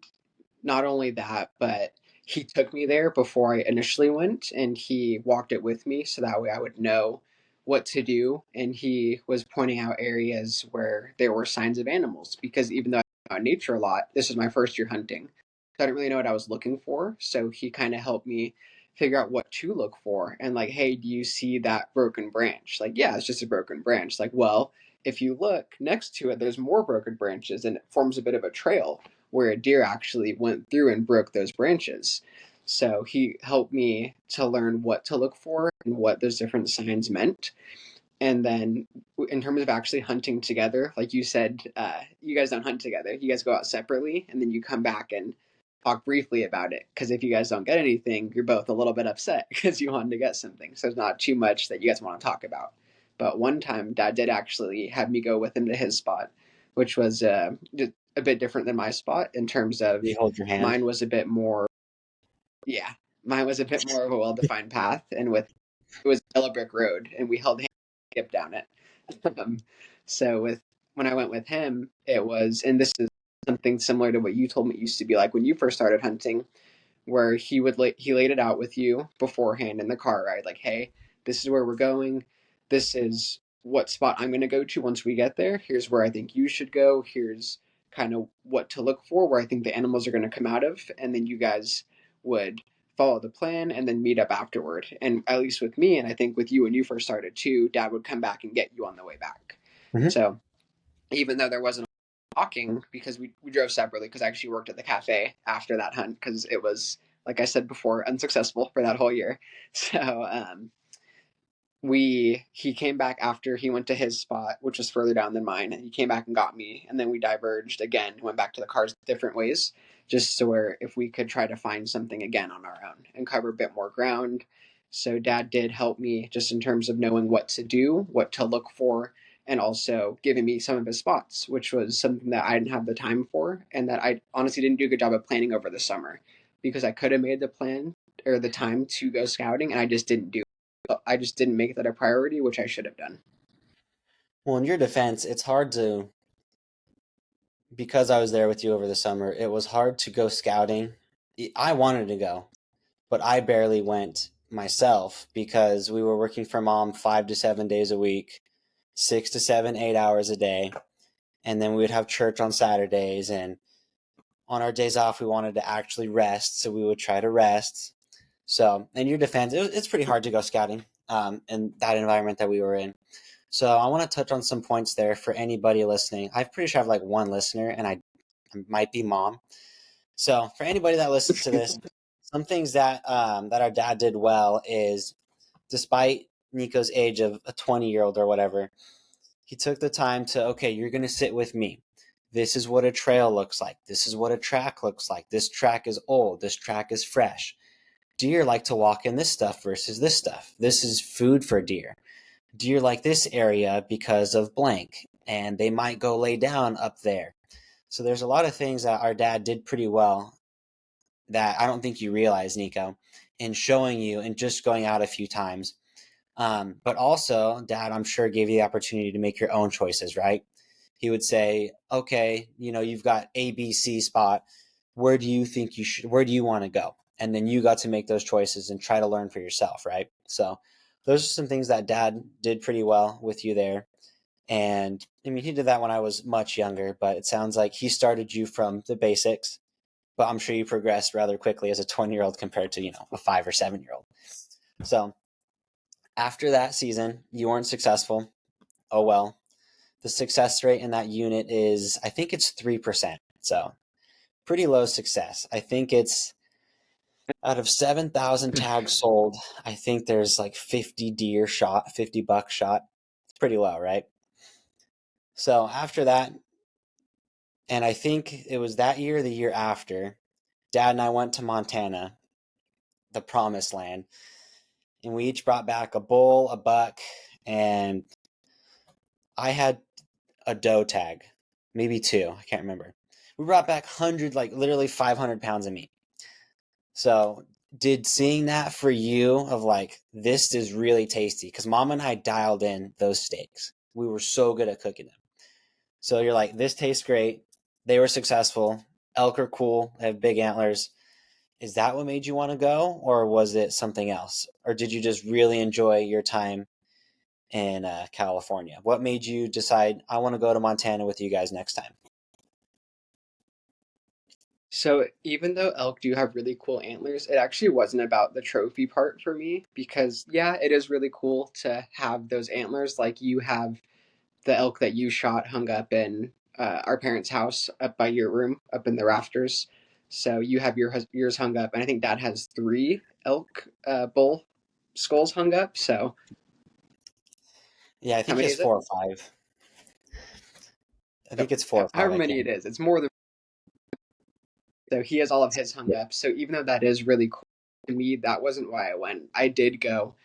not only that, but he took me there before I initially went, and he walked it with me so that way I would know what to do. And he was pointing out areas where there were signs of animals, because even though I know nature a lot, this is my first year hunting. So I didn't really know what I was looking for. So he kind of helped me figure out what to look for. And like, hey, do you see that broken branch? Like, yeah, it's just a broken branch. Like, well, if you look next to it, there's more broken branches and it forms a bit of a trail where a deer actually went through and broke those branches. So he helped me to learn what to look for and what those different signs meant. And then in terms of actually hunting together, like you said, you guys don't hunt together. You guys go out separately and then you come back and talk briefly about it. Because if you guys don't get anything, you're both a little bit upset because you wanted to get something. So it's not too much that you guys want to talk about. But one time, Dad did actually have me go with him to his spot, which was just a bit different than my spot in terms Did of he hold your hand? mine was a bit more, yeah, mine was a bit more of a well defined path. And with it was a yellow brick road, and we held hands and skipped down it. Um, so with when I went with him, it was, and this is something similar to what you told me it used to be like when you first started hunting, where he laid it out with you beforehand in the car ride, like, hey, this is where we're going. This is what spot I'm going to go to once we get there. Here's where I think you should go. Here's kind of what to look for, where I think the animals are going to come out of, and then you guys would follow the plan and then meet up afterward. And at least with me, and I think with you when you first started too, Dad would come back and get you on the way back. Hmm. So even though there wasn't talking, because we drove separately, because I actually worked at the cafe after that hunt because it was, like I said before, unsuccessful for that whole year. So we he came back after he went to his spot, which was further down than mine, and he came back and got me, and then we diverged again, went back to the cars different ways, just so where if we could try to find something again on our own and cover a bit more ground. So Dad did help me just in terms of knowing what to do, what to look for, and also giving me some of his spots, which was something that I didn't have the time for, and that I honestly didn't do a good job of planning over the summer, because I could have made the plan or the time to go scouting, and I just didn't make that a priority, which I should have done. Well, in your defense, it's hard to, because I was there with you over the summer, it was hard to go scouting. I wanted to go, but I barely went myself because we were working for mom 5 to 7 days a week, 6 to 7, 8 hours a day. and then we would have church on Saturdays, and on our days off we wanted to actually rest, so we would try to rest. So in your defense, it's pretty hard to go scouting in that environment that we were in. So I want to touch on some points there for anybody listening. I'm pretty sure I have like one listener, and I might be mom. So for anybody that listens to this, some things that our dad did well is, despite Nico's age of a 20-year-old or whatever, he took the time to, okay, you're going to sit with me. This is what a trail looks like. This is what a track looks like. This track is old. This track is fresh. Deer like to walk in this stuff versus this stuff. This is food for deer. Deer like this area because of blank, and they might go lay down up there. So there's a lot of things that our dad did pretty well that I don't think you realize, Nico, in showing you and just going out a few times. But also, dad, I'm sure, gave you the opportunity to make your own choices, right? He would say, okay, you've got A, B, C spot. Where do you think where do you want to go? And then you got to make those choices and try to learn for yourself, right? So those are some things that dad did pretty well with you there. And I mean, he did that when I was much younger, but it sounds like he started you from the basics, but I'm sure you progressed rather quickly as a 20-year-old compared to, a 5 or 7-year-old. So after that season, you weren't successful. Oh well. The success rate in that unit is, I think it's 3%. So pretty low success. I think it's out of 7,000 tags sold, I think there's like 50 deer shot, 50 buck shot. It's pretty low, right? So after that, and I think it was that year or the year after, dad and I went to Montana, the promised land, and we each brought back a bull, a buck, and I had a doe tag, maybe two, I can't remember. We brought back 100, like literally 500 pounds of meat. So did seeing that for you of like, this is really tasty, because mom and I dialed in those steaks. We were so good at cooking them. So you're like, this tastes great. They were successful. Elk are cool. They have big antlers. Is that what made you want to go, or was it something else? Or did you just really enjoy your time in California? What made you decide, I want to go to Montana with you guys next time? So even though elk do have really cool antlers, it actually wasn't about the trophy part for me because yeah, it is really cool to have those antlers like you have the elk that you shot hung up in our parents' house up by your room, up in the rafters. So you have yours hung up, and I think Dad has three elk bull skulls hung up. So Yeah, I how think he many has is it? 4 or 5. I So think it's 4 or 5. however I many can't. it is, it's more than so. He has all of his hung Yeah. up. So even though that is really cool to me, that wasn't why I went. I did go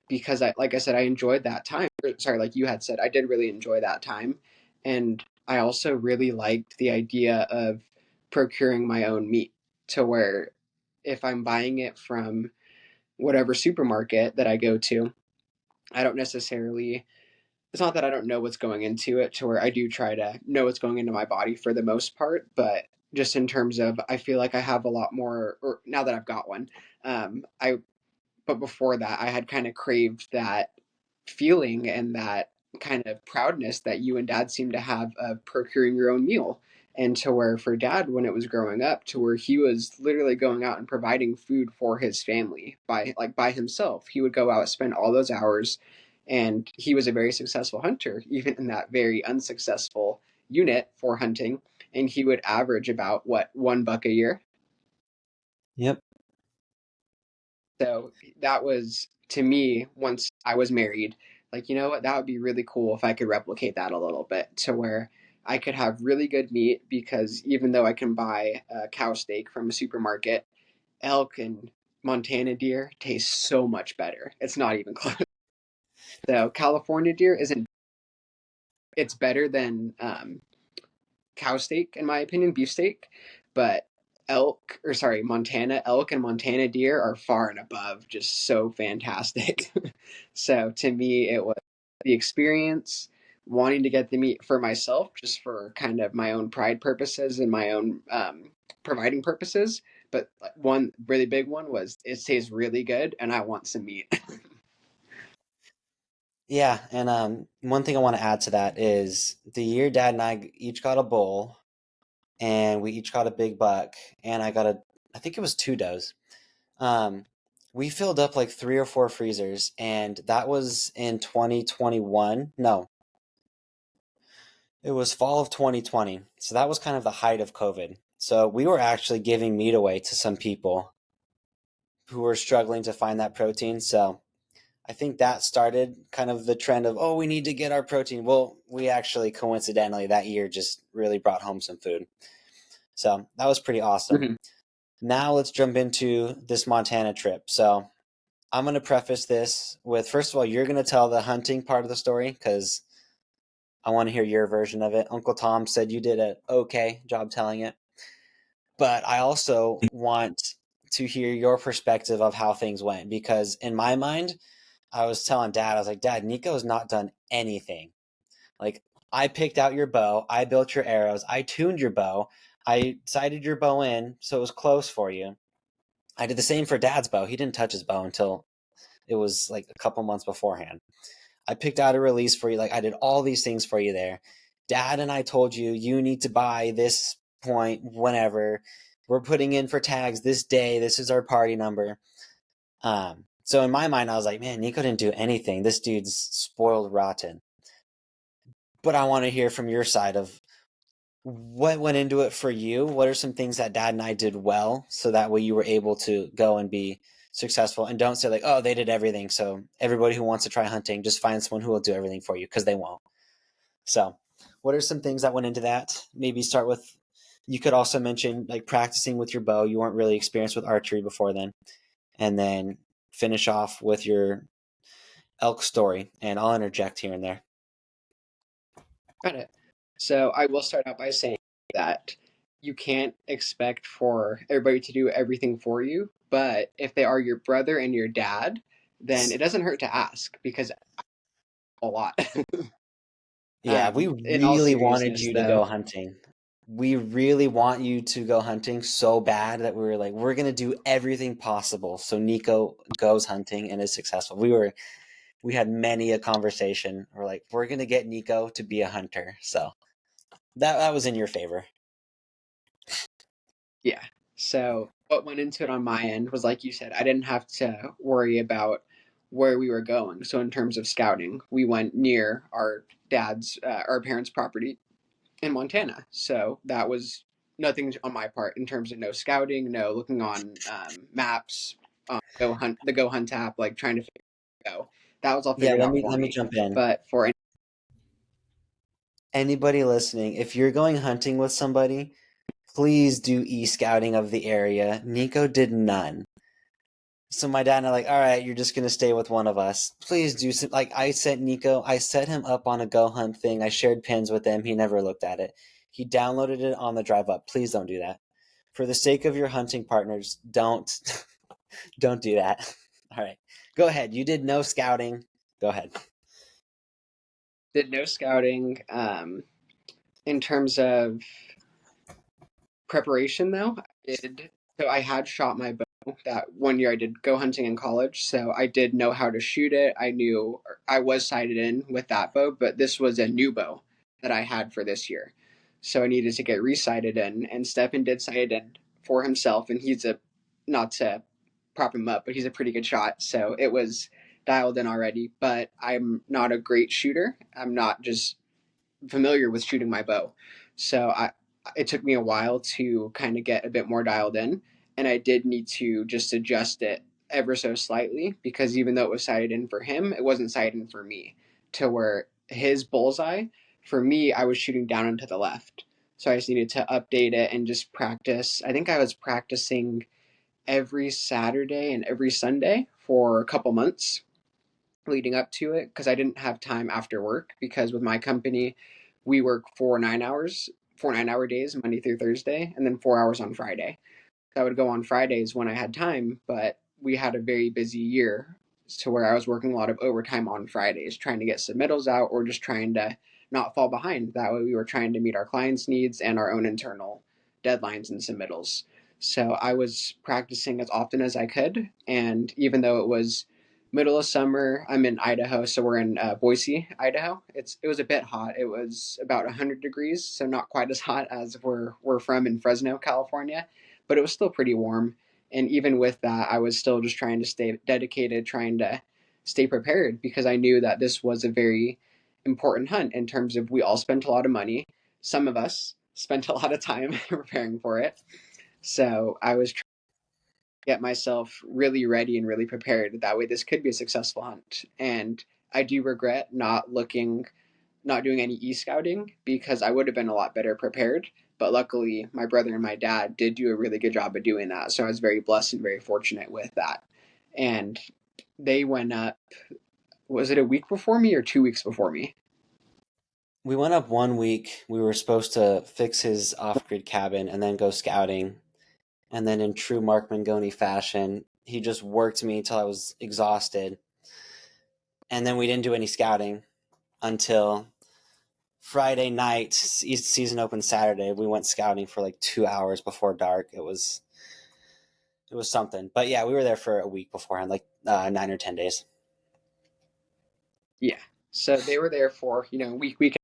because like I said, I enjoyed that time. Sorry, like you had said, I did really enjoy that time, and I also really liked the idea of procuring my own meat to where if I'm buying it from whatever supermarket that I go to, I don't necessarily. It's not that I don't know what's going into it, to where I do try to know what's going into my body for the most part, but just in terms of, I feel like I have a lot more. Or now that I've got one, I but before that, I had kind of craved that feeling and that kind of proudness that you and dad seem to have of procuring your own meal. And to where for dad, when it was growing up, to where he was literally going out and providing food for his family by himself. He would go out, spend all those hours, and he was a very successful hunter, even in that very unsuccessful unit for hunting. And he would average about what, 1 buck a year. Yep. So that was to me once I was married, like, you know what, that would be really cool if I could replicate that a little bit to where I could have really good meat because even though I can buy a cow steak from a supermarket, elk and Montana deer taste so much better. It's not even close. So California deer isn't it's better than cow steak, in my opinion, beef steak, but Montana elk and Montana deer are far and above just so fantastic. So to me, it was the experience, wanting to get the meat for myself, just for kind of my own pride purposes and my own providing purposes. But one really big one was it tastes really good, and I want some meat. Yeah, and one thing I want to add to that is the year Dad and I each got a bull, and we each got a big buck, and I think it was two does. Um, we filled up like three or four freezers, and that was in 2021. No, it was fall of 2020. So that was kind of the height of COVID. So we were actually giving meat away to some people who were struggling to find that protein. So I think that started kind of the trend of, oh, we need to get our protein. Well, we actually coincidentally that year just really brought home some food. So that was pretty awesome. Hmm. Now let's jump into this Montana trip. So I'm going to preface this with, first of all, you're going to tell the hunting part of the story because I want to hear your version of it. Uncle Tom said you did an okay job telling it. But I also want to hear your perspective of how things went because in my mind, I was telling Dad, I was like, Dad, Nico's not done anything. Like, I picked out your bow, I built your arrows, I tuned your bow, I sighted your bow in so it was close for you. I did the same for Dad's bow. He didn't touch his bow until it was like a couple months beforehand. I picked out a release for you. Like, I did all these things for you there. Dad and I told you, you need to buy this point whenever. We're putting in for tags this day. This is our party number. So in my mind, I was like, man, Nico didn't do anything. This dude's spoiled rotten. But I want to hear from your side of what went into it for you. What are some things that Dad and I did well so that way you were able to go and be successful? And don't say like, oh, they did everything. So everybody who wants to try hunting, just find someone who will do everything for you because they won't. So, what are some things that went into that? Maybe start with. You could also mention like practicing with your bow. You weren't really experienced with archery before then, and then finish off with your elk story. And I'll interject here and there. Got it. So I will start out by saying that you can't expect for everybody to do everything for you, but if they are your brother and your dad, then it doesn't hurt to ask because a lot. Yeah, we In all really wanted seriousness, you to though, go hunting. We really want you to go hunting so bad that we were like, we're gonna do everything possible so Nico goes hunting and is successful. We had many a conversation. We're like, we're gonna get Nico to be a hunter. So that was in your favor. yeah. So what went into it on my end was like you said, I didn't have to worry about where we were going. So in terms of scouting, we went near our parents' property in Montana. So that was nothing on my part in terms of no scouting, no looking on maps, the Go Hunt app, like trying to figure it out. That was all Yeah, figured out for let me me. jump in. But for Anybody listening, if you're going hunting with somebody, please do e-scouting of the area. Nico did none. So my dad and I are like, all right, you're just gonna stay with one of us. Please do some. Like I sent Nico, I set him up on a Go Hunt thing. I shared pins with him. He never looked at it. He downloaded it on the drive up. Please don't do that. For the sake of your hunting partners, don't don't do that. All right, go ahead. You did no scouting. Go ahead. did no scouting. In terms of preparation, though, I did. So I had shot my bow that one year. I did go hunting in college, so I did know how to shoot it. I knew I was sighted in with that bow, but this was a new bow that I had for this year, so I needed to get re-sighted in. And Stefan did sight it in for himself, and he's a not to prop him up, but he's a pretty good shot. So it was dialed in already. But I'm not a great shooter. I'm not just familiar with shooting my bow. So it took me a while to kind of get a bit more dialed in, and I did need to just adjust it ever so slightly because even though it was sighted in for him, it wasn't sighted in for me to where his bullseye for me I was shooting down and to the left. So I just needed to update it and just practice. I think I was practicing every Saturday and every Sunday for a couple months leading up to it because I didn't have time after work because with my company we work 4 9 hours, 4 9 hour days Monday through Thursday, and then 4 hours on Friday. So I would go on Fridays when I had time, but we had a very busy year to where I was working a lot of overtime on Fridays trying to get submittals out or just trying to not fall behind. That way we were trying to meet our clients' needs and our own internal deadlines and submittals. So I was practicing as often as I could, and even though it was middle of summer. I'm in Idaho, so we're in Boise, Idaho. It was a bit hot. It was about 100 degrees, so not quite as hot as we're from in Fresno, California, but it was still pretty warm. And even with that, I was still just trying to stay dedicated, trying to stay prepared because I knew that this was a very important hunt in terms of we all spent a lot of money. Some of us spent a lot of time preparing for it. So I was get myself really ready and really prepared. That way, this could be a successful hunt. And I do regret not doing any e scouting because I would have been a lot better prepared. But luckily, my brother and my dad did do a really good job of doing that. So I was very blessed and very fortunate with that. And they went up, was it a week before me or 2 weeks before me? We went up 1 week. We were supposed to fix his off-grid cabin and then go scouting. And then in true Mark Mengoni fashion, he just worked me till I was exhausted. And then we didn't do any scouting until Friday night. Season opened Saturday. We went scouting for like 2 hours before dark. It was something. But yeah, we were there for a week beforehand, like 9 or 10 days. Yeah. So they were there for, week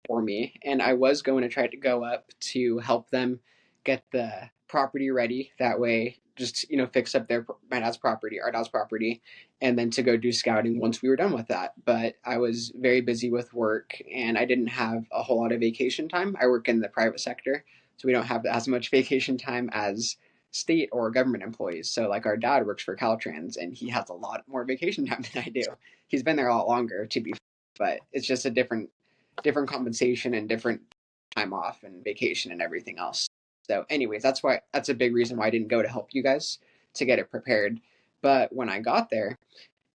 for me, and I was going to try to go up to help them get the property ready. That way, just fix up my dad's property, our dad's property, and then to go do scouting once we were done with that. But I was very busy with work, and I didn't have a whole lot of vacation time. I work in the private sector, so we don't have as much vacation time as state or government employees. So like our dad works for Caltrans and he has a lot more vacation time than I do. He's been there a lot longer to be, but it's just a different compensation and different time off and vacation and everything else. So, anyways, that's a big reason why I didn't go to help you guys to get it prepared. But when I got there,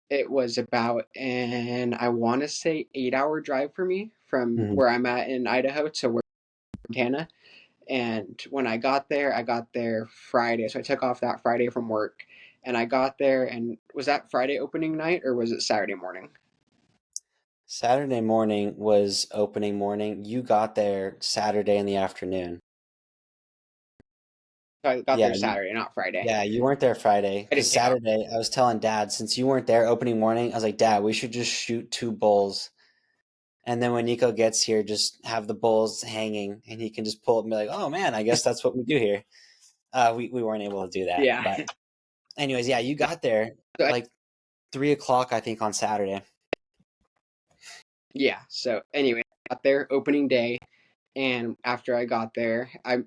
it was about an I want to say 8 hour drive for me from Mhm. where I'm at in Idaho to where Montana. And when I got there Friday. So I took off that Friday from work and I got there and was that Friday opening night or was it Saturday morning? Saturday morning was opening morning. You got there Saturday in the afternoon. So I got Yeah, there Saturday, not Friday. yeah, you weren't there Friday I because didn't take off. Saturday I was telling Dad since you weren't there opening morning, I was like, Dad, we should just shoot two bulls, and then when Nico gets here, just have the bulls hanging, and he can just pull up and be like, oh man, I guess that's what we do here. We weren't able to do that, Yeah. but anyways, yeah, you got there So like 3 o'clock, I think, on Saturday. yeah. So anyway, I got there opening day, and after I got there and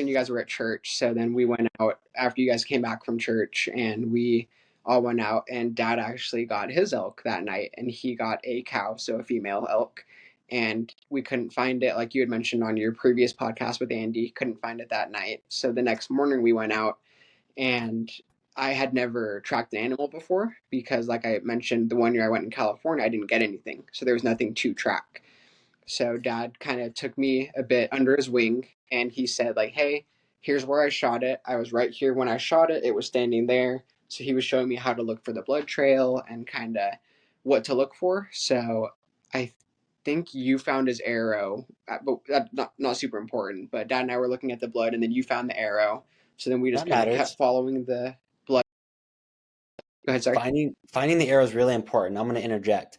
you guys were at church. So then we went out after you guys came back from church, and we all went out. And Dad actually got his elk that night, and he got a cow, so a female elk. And we couldn't find it, like you had mentioned on your previous podcast with Andy. Couldn't find it that night. So the next morning we went out, and I had never tracked an animal before because, like I mentioned, the one year I went in California, I didn't get anything, so there was nothing to track. So Dad kind of took me a bit under his wing, and he said, like, "Hey, here's where I shot it. I was right here when I shot it. It was standing there." So he was showing me how to look for the blood trail and kind of what to look for. So I think you found his arrow, but that's not super important. But Dad and I were looking at the blood, and then you found the arrow. So then we just That kind of kept matters. following the blood. Go ahead, sorry. Finding the arrow is really important. I'm going to interject.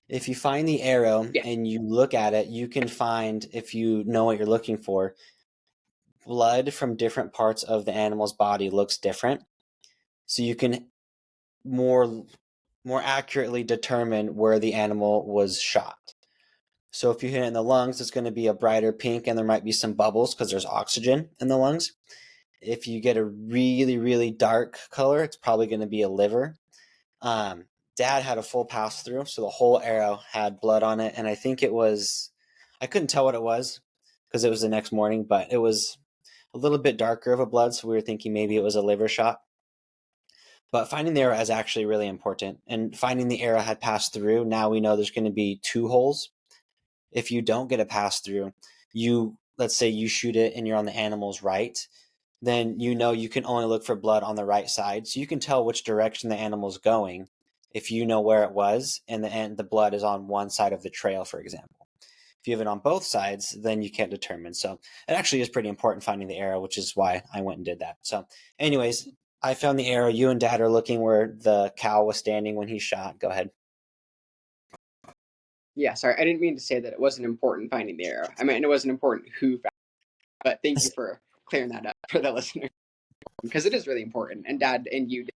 If you find the arrow Yeah. and you look at it, you can find, if you know what you're looking for, blood from different parts of the animal's body looks different. So you can more more accurately determine where the animal was shot. So if you hit it in the lungs, it's going to be a brighter pink and there might be some bubbles because there's oxygen in the lungs. If you get a really, really dark color, it's probably going to be a liver. Um, Dad had a full pass through, so the whole arrow had blood on it, and I think it was, I couldn't tell what it was because it was the next morning, but it was a little bit darker of a blood, so we were thinking maybe it was a liver shot. But finding the arrow is actually really important, and finding the arrow had passed through. Now we know there's going to be two holes. If you don't get a pass through, let's say you shoot it and you're on the animal's right, then you know you can only look for blood on the right side. So you can tell which direction the animal's going if you know where it was and the blood is on one side of the trail, for example. If you have it on both sides, then you can't determine. So it actually is pretty important finding the arrow, which is why I went and did that. So, anyways, I found the arrow. You and Dad are looking where the cow was standing when he shot. Go ahead. Yeah, sorry, I didn't mean to say that it wasn't important finding the arrow. I mean, it wasn't important who found it, but thank you for clearing that up for the listener because it is really important. And Dad and you did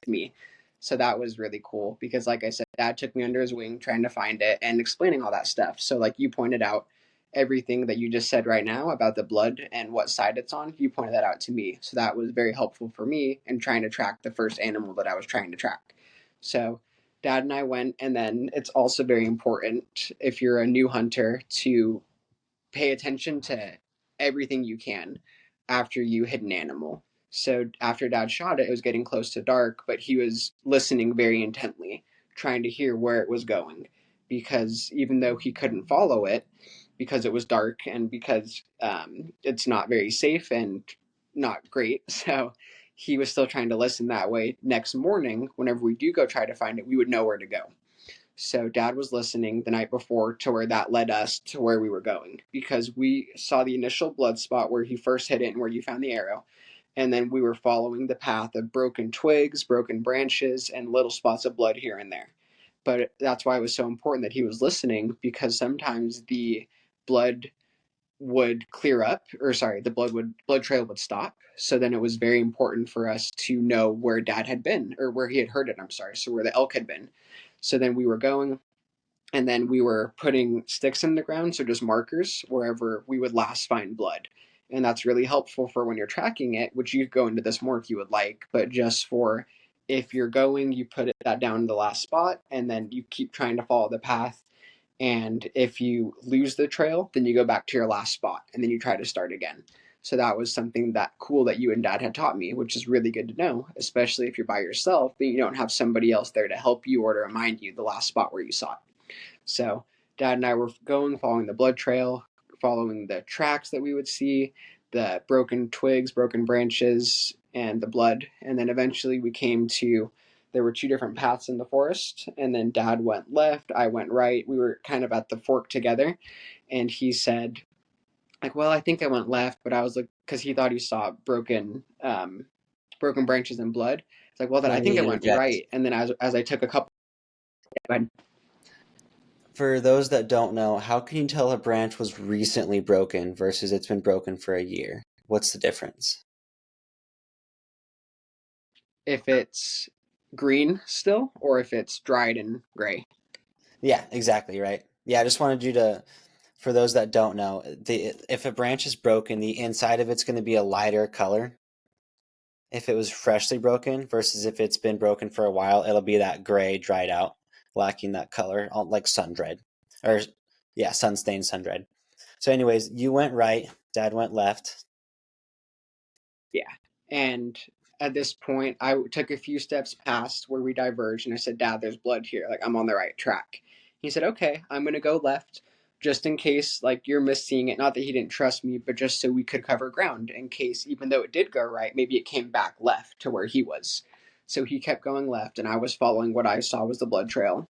me. So that was really cool because, like I said, Dad took me under his wing trying to find it and explaining all that stuff. So, like you pointed out, everything that you just said right now about the blood and what side it's on, you pointed that out to me. So that was very helpful for me in trying to track the first animal that I was trying to track. So, Dad and I went, and then it's also very important if you're a new hunter to pay attention to everything you can after you hit an animal. So after Dad shot it, it was getting close to dark, but he was listening very intently, trying to hear where it was going. Because even though he couldn't follow it, because it was dark and because it's not very safe and not great, so he was still trying to listen that way. Next morning, whenever we do go try to find it, we would know where to go. So Dad was listening the night before to where that led us to where we were going because we saw the initial blood spot where he first hit it and where you found the arrow. And then we were following the path of broken twigs, broken branches, and little spots of blood here and there. But that's why it was so important that he was listening because sometimes the blood would clear up, or sorry, the blood trail would stop. So then it was very important for us to know where Dad had been or where he had heard it. I'm sorry, so where the elk had been. So then we were going, and then we were putting sticks in the ground, so just markers wherever we would last find blood. And that's really helpful for when you're tracking it, which you could go into this more if you would like, but just for if you're going, you put that down in the last spot, and then you keep trying to follow the path. And if you lose the trail, then you go back to your last spot, and then you try to start again. So that was something that cool that you and Dad had taught me, which is really good to know, especially if you're by yourself, then you don't have somebody else there to help you or to remind you the last spot where you saw it. So Dad and I were going, following the blood trail, following the tracks that we would see, the broken twigs, broken branches, and the blood. And then eventually we came to there were two different paths in the forest, and then Dad went left, I went right. We were kind of at the fork together, and he said, like, well, I think I went left, but I was like, because he thought he saw broken branches and blood. It's like, well, then I Let think me I went interject. right, and then as I took a couple, For those that don't know, how can you tell a branch was recently broken versus it's been broken for a year? What's the difference? if it's green still or if it's dried and gray. Yeah, exactly, right. Yeah, I just wanted you to, for those that don't know, if a branch is broken, the inside of it's going to be a lighter color. If it was freshly broken versus if it's been broken for a while, it'll be that gray, dried out, lacking that color, like sun dried, or yeah, sun stained, sun dried. So, anyways, you went right, Dad went left. Yeah. And at this point, I took a few steps past where we diverged, and I said, Dad, there's blood here. Like, I'm on the right track. He said, okay, I'm going to go left just in case, like, you're misseeing it. Not that he didn't trust me, but just so we could cover ground in case, even though it did go right, maybe it came back left to where he was. So he kept going left, and I was following what I saw was the blood trail.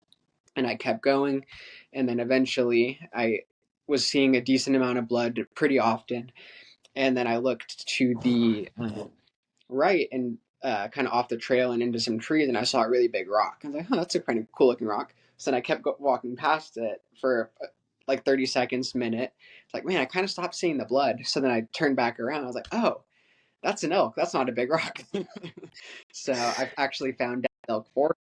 And I kept going. And then eventually, I was seeing a decent amount of blood pretty often. And then I looked to the right and kind of off the trail and into some trees, and I saw a really big rock. I was like, "Oh, that's a kind of cool looking rock." So then I kept walking past it for like 30 seconds, minute. It's like, man, I kind of stopped seeing the blood. So then I turned back around. I was like, oh, that's an elk. That's not a big rock. So I've actually found elk for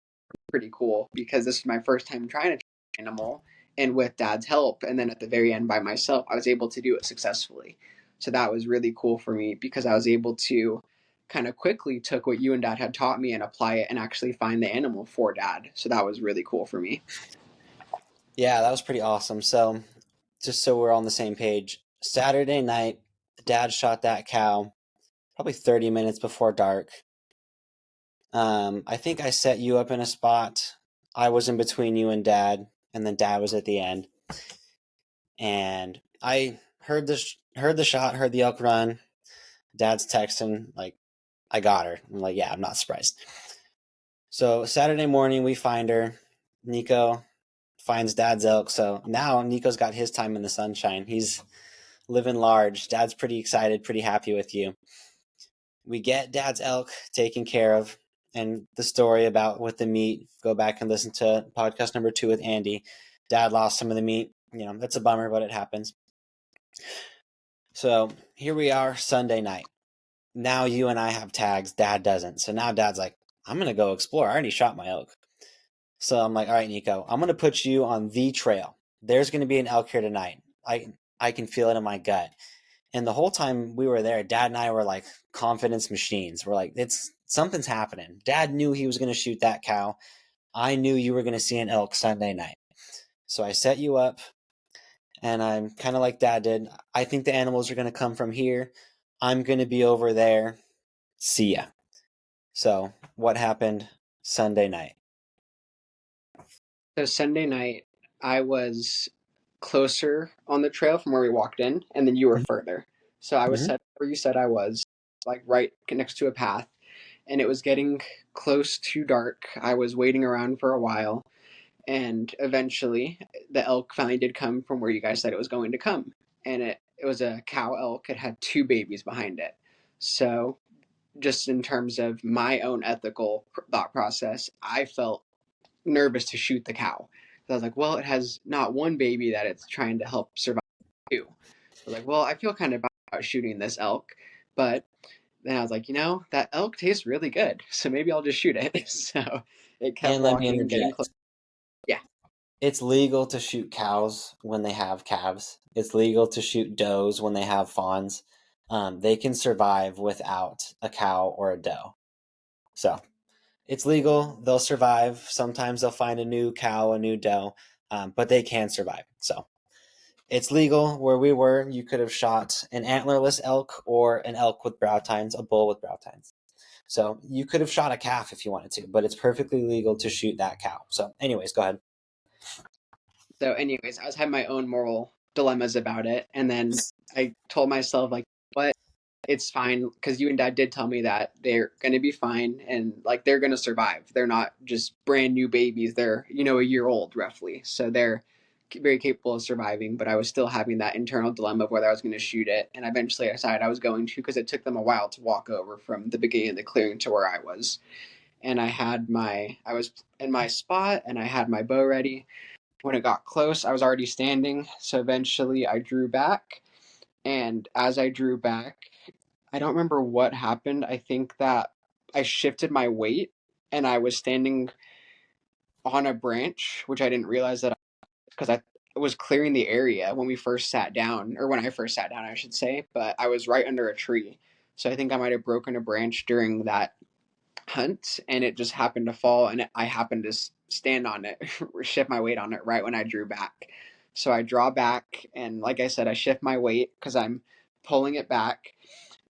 pretty cool because this is my first time trying to train an animal, and with Dad's help, and then at the very end by myself, I was able to do it successfully. So that was really cool for me because I was able to kind of quickly took what you and Dad had taught me and apply it and actually find the animal for Dad. So that was really cool for me. Yeah, that was pretty awesome. So, just so we're on the same page, Saturday night, Dad shot that cow probably 30 minutes before dark. I think I set you up in a spot. I was in between you and Dad, and then Dad was at the end. And I heard the shot, heard the elk run. Dad's texting like, "I got her." I'm like, "Yeah, I'm not surprised." So Saturday morning, we find her. Nico finds Dad's elk. So now Nico's got his time in the sunshine. He's living large. Dad's pretty excited, pretty happy with you. we get Dad's elk taken care of, and the story about with the meat, go back and listen to podcast number 2 with Andy. Dad lost some of the meat. That's a bummer, but it happens. So here we are, Sunday night. Now you and I have tags. Dad doesn't. So now Dad's like, I'm going to go explore. I already shot my elk. So I'm like, all right, Nico, I'm going to put you on the trail. There's going to be an elk here tonight. I can feel it in my gut. And the whole time we were there, Dad and I were like confidence machines. We're like, something's happening. Dad knew he was going to shoot that cow. I knew you were going to see an elk Sunday night. So I set you up, and I'm kind of like Dad did. I think the animals are going to come from here. I'm going to be over there. See ya. So what happened Sunday night? So Sunday night, I was closer on the trail from where we walked in, and then you were further. So I was Mm-hmm. set where you said I was, like right next to a path, and it was getting close to dark. I was waiting around for a while, and eventually the elk finally did come from where you guys said it was going to come. And it was a cow elk. It had two babies behind it. So just in terms of my own ethical thought process, I felt nervous to shoot the cow. So I was like, well, it has not one baby that it's trying to help survive too. I was like, well, I feel kind of bad about shooting this elk, but then I was like, that elk tastes really good, so maybe I'll just shoot it. So it kept And let me walking, getting close. interject. Yeah. It's legal to shoot cows when they have calves. It's legal to shoot does when they have fawns. They can survive without a cow or a doe. So it's legal. They'll survive. Sometimes they'll find a new cow, a new doe, but they can survive. So it's legal. Where we were, you could have shot an antlerless elk or an elk with brow tines, a bull with brow tines. So you could have shot a calf if you wanted to, but it's perfectly legal to shoot that cow. So, anyways, go ahead. So, anyways, I was having my own moral dilemmas about it, and then I told myself like, what? It's fine because you and Dad did tell me that they're gonna be fine and like they're gonna survive. They're not just brand new babies. They're a year old roughly, so they're very capable of surviving. But I was still having that internal dilemma of whether I was going to shoot it, and eventually I decided I was going to because it took them a while to walk over from the beginning of the clearing to where I was. And I was in my spot and I had my bow ready. When it got close, I was already standing. So eventually I drew back. And as I drew back, I don't remember what happened. I think that I shifted my weight and I was standing on a branch, which I didn't realize that because I was clearing the area when we first sat down, or when I first sat down, I should say, but I was right under a tree. So I think I might have broken a branch during that hunt and it just happened to fall and I happened to stand on it, shift my weight on it right when I drew back. So I draw back and like I said, I shift my weight because I'm pulling it back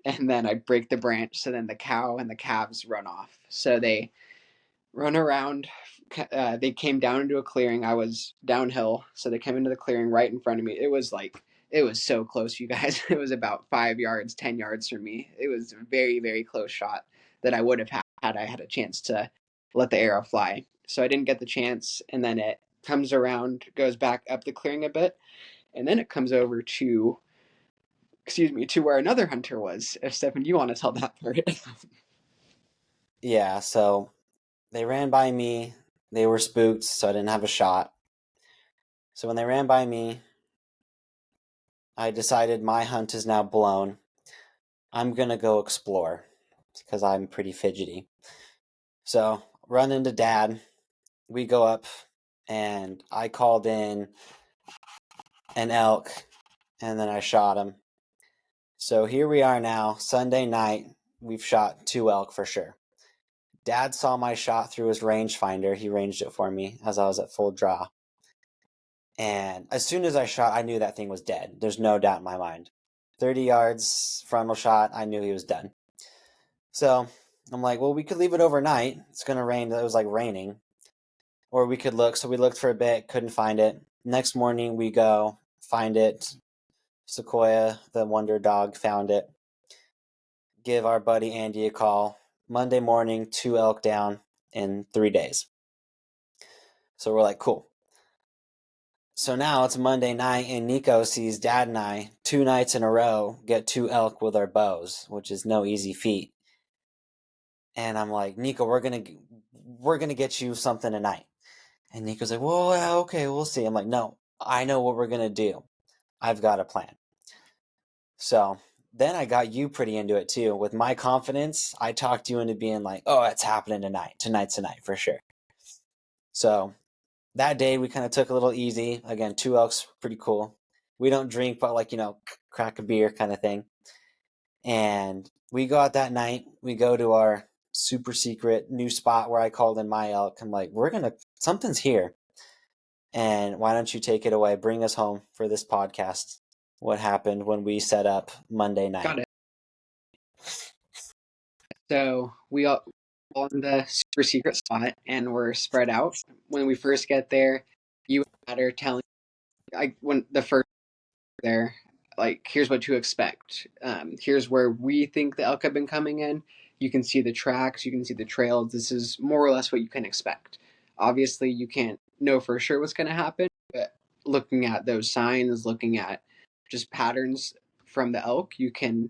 and then I break the branch. So then the cow and the calves run off. So they run around. They came down into a clearing. I was downhill. So they came into the clearing right in front of me. It was so close, you guys. It was about 5 yards, 10 yards from me. It was a very, very close shot that I would have had I had a chance to let the arrow fly. So I didn't get the chance. And then it comes around, goes back up the clearing a bit. And then it comes over to, excuse me, to where another hunter was. If Stefan, you want to tell that part. Yeah, so they ran by me. They were spooked, so I didn't have a shot. So when they ran by me, I decided my hunt is now blown. I'm going to go explore because I'm pretty fidgety. So run into Dad. We go up, and I called in an elk, and then I shot him. So here we are now, Sunday night. We've shot 2 elk for sure. Dad saw my shot through his rangefinder. He ranged it for me as I was at full draw. And as soon as I shot, I knew that thing was dead. There's no doubt in my mind. 30 yards frontal shot, I knew he was done. So I'm like, well, we could leave it overnight. It's going to rain. It was like raining. Or we could look. So we looked for a bit, couldn't find it. Next morning, we go find it. Sequoia, the wonder dog, found it. Give our buddy Andy a call. Monday morning, 2 elk down in 3 days. So we're like, cool. So now it's Monday night, and Nico sees Dad and I 2 nights in a row get 2 elk with our bows, which is no easy feat. And I'm like, Nico, we're gonna get you something tonight. And Nico's like, well, yeah, okay, we'll see. I'm like, no, I know what we're gonna do. I've got a plan. So then I got you pretty into it too. With my confidence, I talked you into being like, oh, it's happening tonight. Tonight's the night for sure. So that day we kind of took a little easy. Again, 2 elks, pretty cool. We don't drink, but like, crack a beer kind of thing. And we go out that night. We go to our super secret new spot where I called in my elk. I'm like, something's here. And why don't you take it away? Bring us home for this podcast. What happened when we set up Monday night? Got it. So we all in the super secret spot, and we're spread out. When we first get there, you and Dad are telling when the first there, like, here's what to expect. Here's where we think the elk have been coming in. You can see the tracks, you can see the trails. This is more or less what you can expect. Obviously, you can't know for sure what's going to happen, but looking at those signs, looking at just patterns from the elk, you can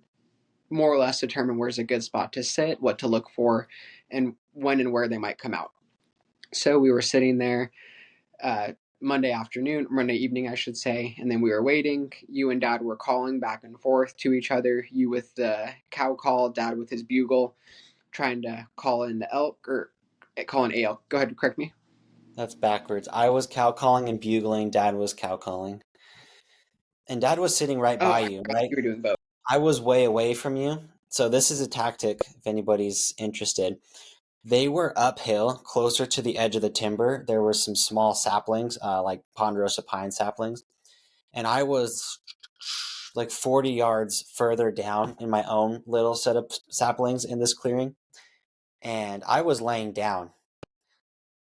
more or less determine where's a good spot to sit, what to look for, and when and where they might come out. So we were sitting there uh, Monday evening, I should say, and then we were waiting. You and Dad were calling back and forth to each other. You with the cow call, Dad with his bugle, trying to call in the elk or call in a elk. Go ahead and correct me. That's backwards. I was cow calling and bugling. Dad was cow calling. And Dad was sitting right Oh, by I you, forgot right? you were doing both. I was way away from you. So this is a tactic if anybody's interested. They were uphill, closer to the edge of the timber. There were some small saplings, like ponderosa pine saplings. And I was like 40 yards further down in my own little set of saplings in this clearing. And I was laying down,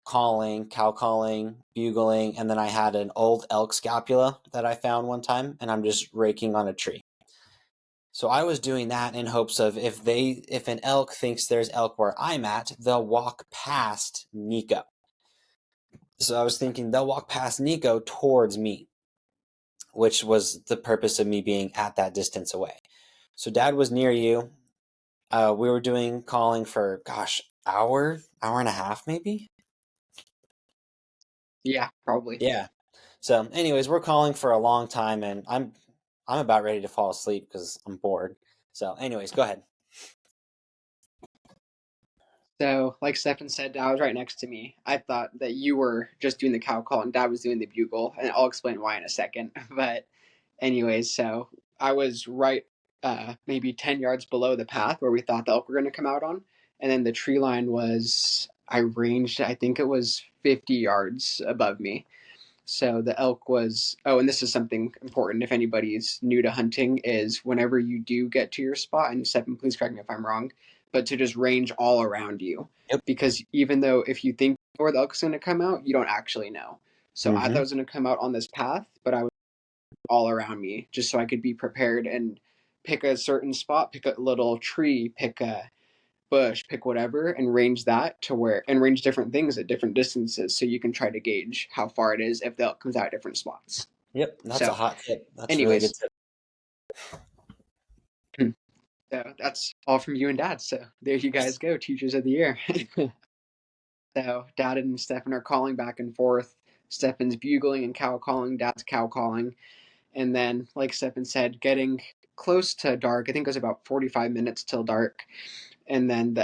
calling, cow calling, bugling, and then I had an old elk scapula that I found one time, and I'm just raking on a tree. So I was doing that in hopes of if an elk thinks there's elk where I'm at, they'll walk past Nico. So I was thinking they'll walk past Nico towards me, which was the purpose of me being at that distance away. So Dad was near you. We were doing calling for, gosh, hour and a half maybe. Yeah, probably. Yeah. So, anyways, we're calling for a long time, and I'm about ready to fall asleep because I'm bored. So, anyways, go ahead. So, like Stefan said, Dad was right next to me. I thought that you were just doing the cow call and Dad was doing the bugle, and I'll explain why in a second. But anyways, so I was right maybe 10 yards below the path where we thought the elk were going to come out on. And then the tree line was, I ranged, I think it was 50 yards above me. So the elk was, oh, and this is something important if anybody's new to hunting, is whenever you do get to your spot, and Stephen, please correct me if I'm wrong, but to just range all around you. Yep. Because even though if you think where the elk's going to come out, you don't actually know. So I thought it Mm-hmm. was going to come out on this path, but I was all around me just so I could be prepared and pick a certain spot, pick a little tree, pick a bush, pick whatever, and range that to where, and range different things at different distances so you can try to gauge how far it is if the elk comes out at different spots. Yep. That's a So, hot tip. That's a really good anyways, tip. so that's all from you and Dad. So there you guys go, teachers of the year. So Dad and Stefan are calling back and forth. Stefan's bugling and cow calling. Dad's cow calling. And then, like Stefan said, getting close to dark. I think it was about 45 minutes till dark. And then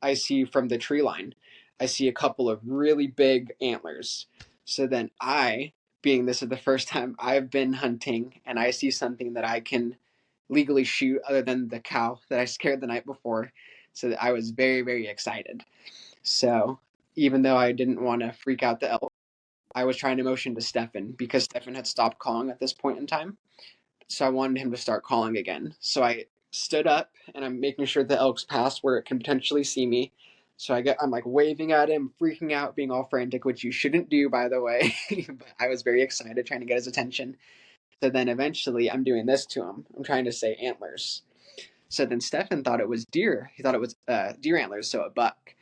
I see from the tree line, I see a couple of really big antlers. So then being this is the first time I've been hunting, and I see something that I can legally shoot other than the cow that I scared the night before. So I was very, very excited. So even though I didn't want to freak out the elk, I was trying to motion to Stefan because Stefan had stopped calling at this point in time. So I wanted him to start calling again. So I stood up and I'm making sure the elk's past where it can potentially see me. So I'm like waving at him, freaking out, being all frantic, which you shouldn't do, by the way. But I was very excited, trying to get his attention. So then eventually I'm doing this to him. I'm trying to say antlers. So then Stefan thought it was deer. He thought it was deer antlers, so a buck,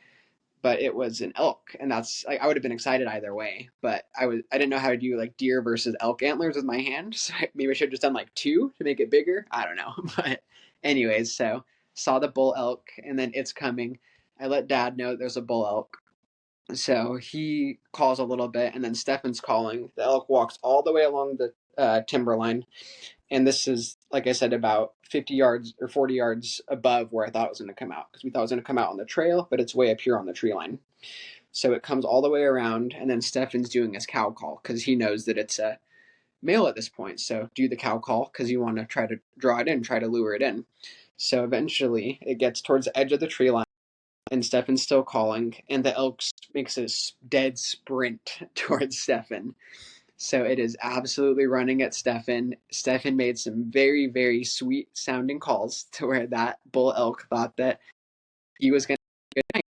but it was an elk, and that's like I would have been excited either way. But I didn't know how to do like deer versus elk antlers with my hand, so maybe I should have just done like two to make it bigger. I don't know, but anyways, so saw the bull elk, and then it's coming. I let dad know there's a bull elk. So he calls a little bit, and then Stefan's calling. The elk walks all the way along the timberline, and this is, like I said, about 50 yards or 40 yards above where I thought it was going to come out, because we thought it was going to come out on the trail, but it's way up here on the tree line. So it comes all the way around, and then Stefan's doing his cow call because he knows that it's a male at this point. So do the cow call because you want to try to draw it in, try to lure it in. So eventually it gets towards the edge of the tree line, and Stefan's still calling, and the elk makes a dead sprint towards Stefan. So it is absolutely running at Stefan. Stefan made some very, very sweet sounding calls to where that bull elk thought that he was going to good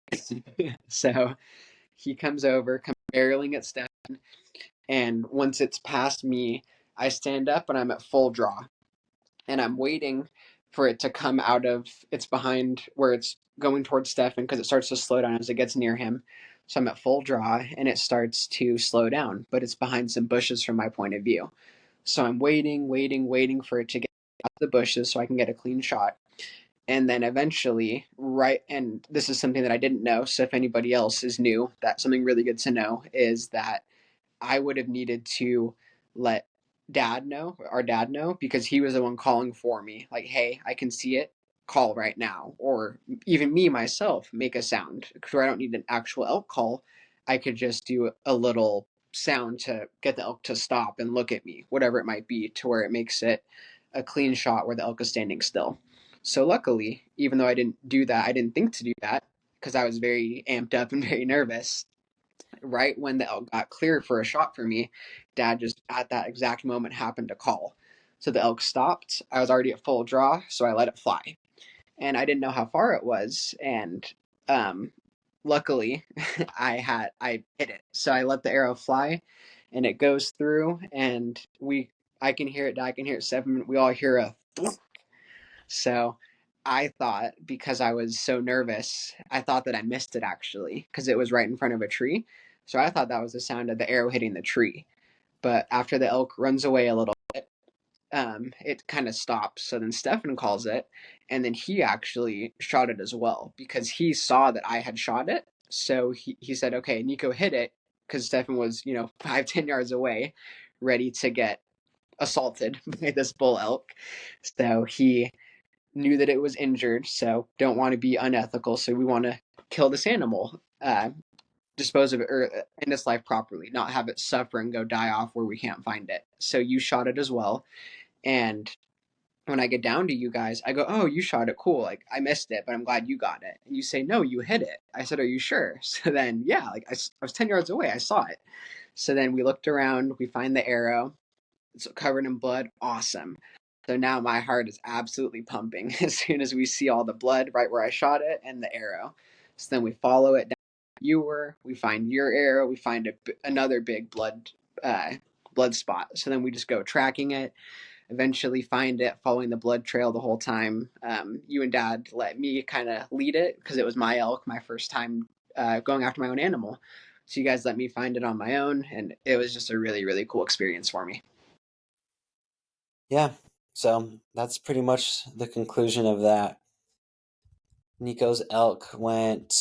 night. So he comes over, comes barreling at Stefan, and once it's past me, I stand up and I'm at full draw. And I'm waiting for it to come out of, it's behind where it's going towards Stefan because it starts to slow down as it gets near him. So I'm at full draw and it starts to slow down, but it's behind some bushes from my point of view. So I'm waiting for it to get out of the bushes so I can get a clean shot. And then eventually, right, and this is something that I didn't know. So if anybody else is new, that's something really good to know, is that I would have needed to let our dad know, because he was the one calling for me. Like, hey, I can see it, call right now. Or even me myself, make a sound. Because I don't need an actual elk call. I could just do a little sound to get the elk to stop and look at me, whatever it might be, to where it makes it a clean shot where the elk is standing still. So luckily, even though I didn't do that, I didn't think to do that because I was very amped up and very nervous. Right when the elk got cleared for a shot for me, dad just at that exact moment happened to call. So the elk stopped. I was already at full draw, so I let it fly. And I didn't know how far it was, and um luckily I hit it. So I let the arrow fly and it goes through, and I can hear it, Dad can hear it, seven, we all hear a thwunk. So I thought, because I was so nervous, I thought that I missed it actually, because it was right in front of a tree. So I thought that was the sound of the arrow hitting the tree. But after the elk runs away a little bit, it kind of stops. So then Stefan calls it, and then he actually shot it as well because he saw that I had shot it. So he said, okay, Nico hit it, because Stefan was, 5-10 yards away, ready to get assaulted by this bull elk. So he knew that it was injured, so don't want to be unethical. So we want to kill this animal, dispose of it, or end its life properly, not have it suffer and go die off where we can't find it. So you shot it as well. And when I get down to you guys, I go, "Oh, you shot it, cool. Like, I missed it, but I'm glad you got it." And you say, "No, you hit it." I said, "Are you sure?" So then, yeah, like I was 10 yards away, I saw it. So then we looked around, we find the arrow, it's covered in blood. Awesome. So now my heart is absolutely pumping as soon as we see all the blood right where I shot it and the arrow. So then we follow it down where you were. We find your arrow. We find another big uh, blood spot. So then we just go tracking it. Eventually find it, following the blood trail the whole time. You and Dad let me kind of lead it because it was my elk, my first time going after my own animal. So you guys let me find it on my own, and it was just a really, really cool experience for me. Yeah, so that's pretty much the conclusion of that. Nico's elk went,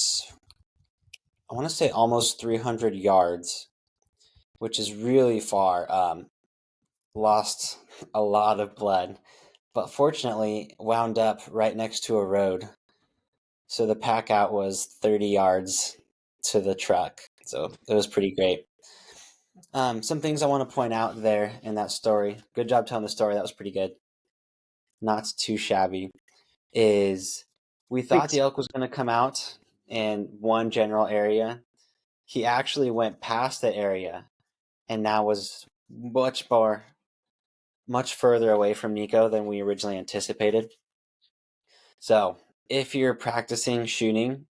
I want to say, almost 300 yards, which is really far. Lost a lot of blood, but fortunately wound up right next to a road. So the pack out was 30 yards to the truck. So it was pretty great. Some things I want to point out there in that story. Good job telling the story. That was pretty good. Not too shabby. Is we thought the Thanks. elk was going to come out in one general area. He actually went past the area and now was much further away from Nico than we originally anticipated. So if you're practicing shooting,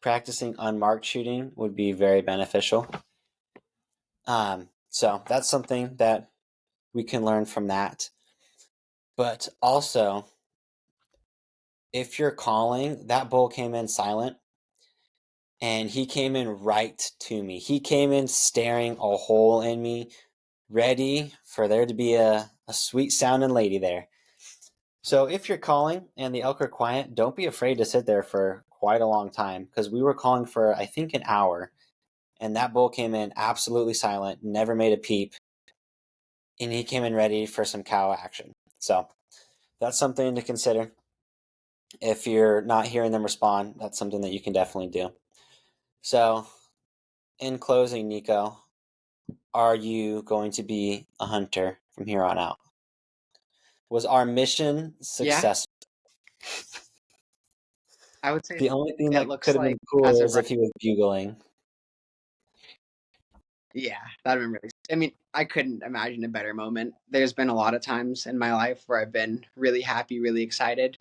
practicing unmarked shooting would be very beneficial. So that's something that we can learn from that. But also, if you're calling, that bull came in silent and he came in right to me. He came in staring a hole in me, ready for there to be a sweet sounding lady there. So if you're calling and the elk are quiet, don't be afraid to sit there for quite a long time because we were calling for I think an hour, and that bull came in absolutely silent, never made a peep, and he came in ready for some cow action. So that's something to consider. If you're not hearing them respond, that's something that you can definitely do. So, in closing, Nico, are you going to be a hunter from here on out? Was our mission Yeah, successful? I would say The only thing it that could looks have like been as cooler of is right. if he was bugling. Yeah, that'd been really. I mean, I couldn't imagine a better moment. There's been a lot of times in my life where I've been really happy, really excited.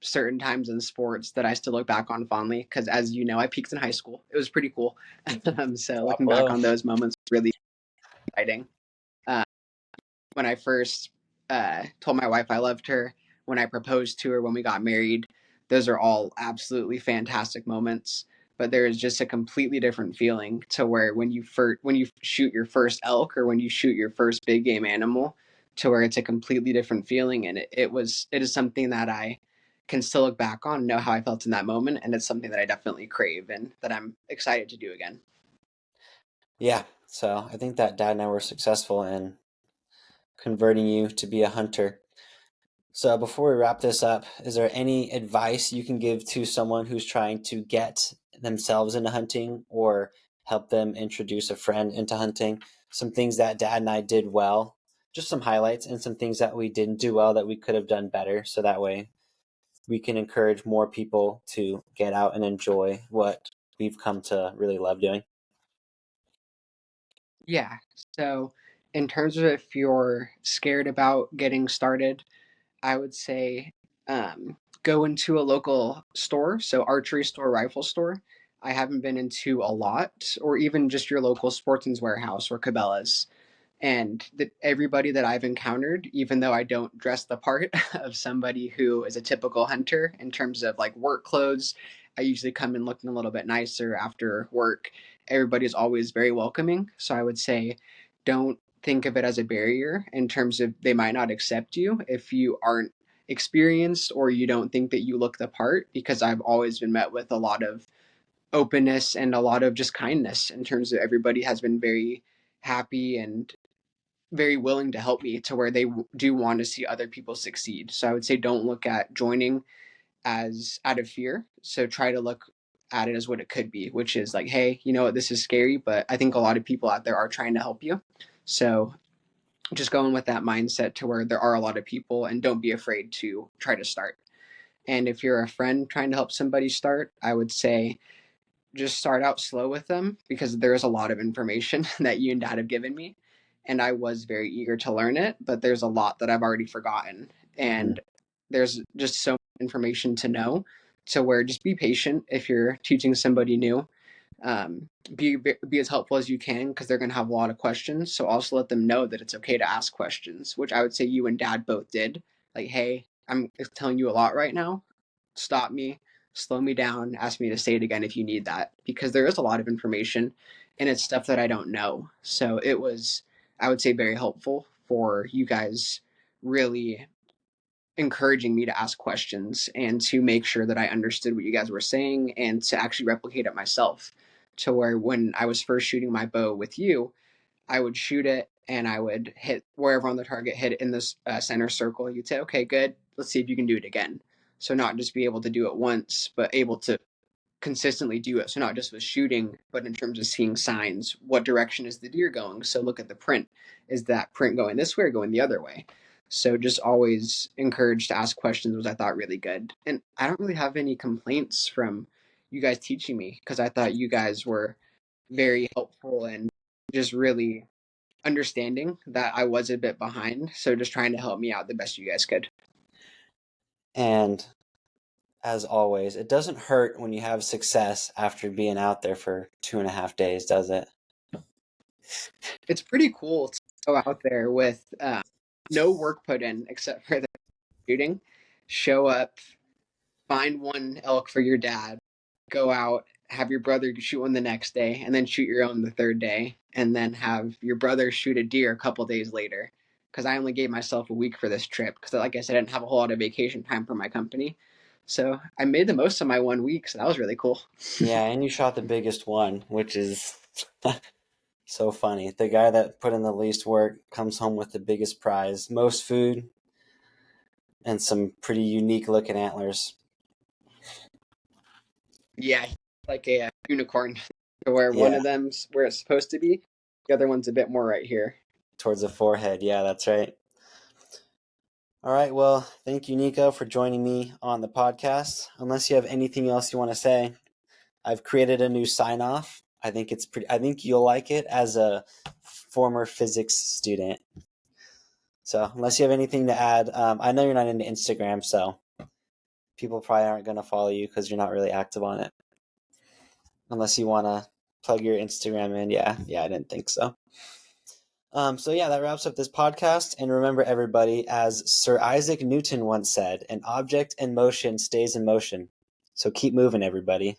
Certain times in sports that I still look back on fondly because, as you know, I peaked in high school. It was pretty cool. So Drop looking back low. on those moments, really exciting. Uh, when I first told my wife I loved her, when I proposed to her, when we got married. Those are all absolutely fantastic moments. But there is just a completely different feeling to where when you shoot your first elk or when you shoot your first big game animal, to where it's a completely different feeling, and it is something that I can still look back on and know how I felt in that moment, and it's something that I definitely crave and that I'm excited to do again. Yeah, so I think that Dad and I were successful in converting you to be a hunter. So before we wrap this up, is there any advice you can give to someone who's trying to get themselves into hunting or help them introduce a friend into hunting? Some things that Dad and I did well, just some highlights, and some things that we didn't do well that we could have done better. So that way we can encourage more people to get out and enjoy what we've come to really love doing. Yeah. So, in terms of if you're scared about getting started, I would say go into a local store, so archery store, rifle store. I haven't been into a lot, or even just your local Sportsman's Warehouse or Cabela's. And everybody that I've encountered, even though I don't dress the part of somebody who is a typical hunter in terms of like work clothes, I usually come in looking a little bit nicer after work. Everybody's always very welcoming. So I would say don't think of it as a barrier in terms of they might not accept you if you aren't experienced or you don't think that you look the part, because I've always been met with a lot of openness and a lot of just kindness in terms of everybody has been very happy and very willing to help me to where they do want to see other people succeed. So I would say don't look at joining as out of fear. So try to look at it as what it could be, which is like, hey, you know what, this is scary, but I think a lot of people out there are trying to help you. So just going with that mindset to where there are a lot of people and don't be afraid to try to start. And if you're a friend trying to help somebody start, I would say just start out slow with them because there is a lot of information that you and dad have given me. And I was very eager to learn it, but there's a lot that I've already forgotten. Mm. And there's just so much information to know to where just be patient if you're teaching somebody new. um, be as helpful as you can because they're going to have a lot of questions. So also let them know that it's okay to ask questions, which I would say you and dad both did. Like, hey, I'm telling you a lot right now. Stop me, slow me down, ask me to say it again if you need that, because there is a lot of information and it's stuff that I don't know. So it was, I would say, very helpful for you guys really encouraging me to ask questions and to make sure that I understood what you guys were saying and to actually replicate it myself. To where when I was first shooting my bow with you, I would shoot it and I would hit wherever on the target, hit it in this center circle. You'd say, okay, good. Let's see if you can do it again. So not just be able to do it once, but able to consistently do it. So not just with shooting, but in terms of seeing signs, what direction is the deer going? So look at the print. Is that print going this way or going the other way? So just always encouraged to ask questions was I thought really good. And I don't really have any complaints from you guys teaching me because I thought you guys were very helpful and just really understanding that I was a bit behind. So just trying to help me out the best you guys could. And as always, it doesn't hurt when you have success after being out there for 2.5 days, does it? It's pretty cool to go out there with no work put in except for the shooting. Show up, find one elk for your dad, go out, have your brother shoot one the next day, and then shoot your own the third day, and then have your brother shoot a deer a couple days later. because I only gave myself a week for this trip because, like I said, I didn't have a whole lot of vacation time for my company. So I made the most of my 1 week. So that was really cool. Yeah, and you shot the biggest one, which is so funny. The guy that put in the least work comes home with the biggest prize, most food, and some pretty unique looking antlers. Yeah, like a unicorn, where one Yeah, of them's where it's supposed to be, the other one's a bit more right here. towards the forehead. Yeah, that's right. All right. Well, thank you, Nico, for joining me on the podcast. Unless you have anything else you want to say, I've created a new sign off. I think it's pretty. I think you'll like it as a former physics student. So, unless you have anything to add, I know you're not into Instagram, so people probably aren't going to follow you because you're not really active on it. Unless you want to plug your Instagram in. Yeah, I didn't think so. So yeah, that wraps up this podcast. And remember, everybody, as Sir Isaac Newton once said, an object in motion stays in motion. So keep moving, everybody.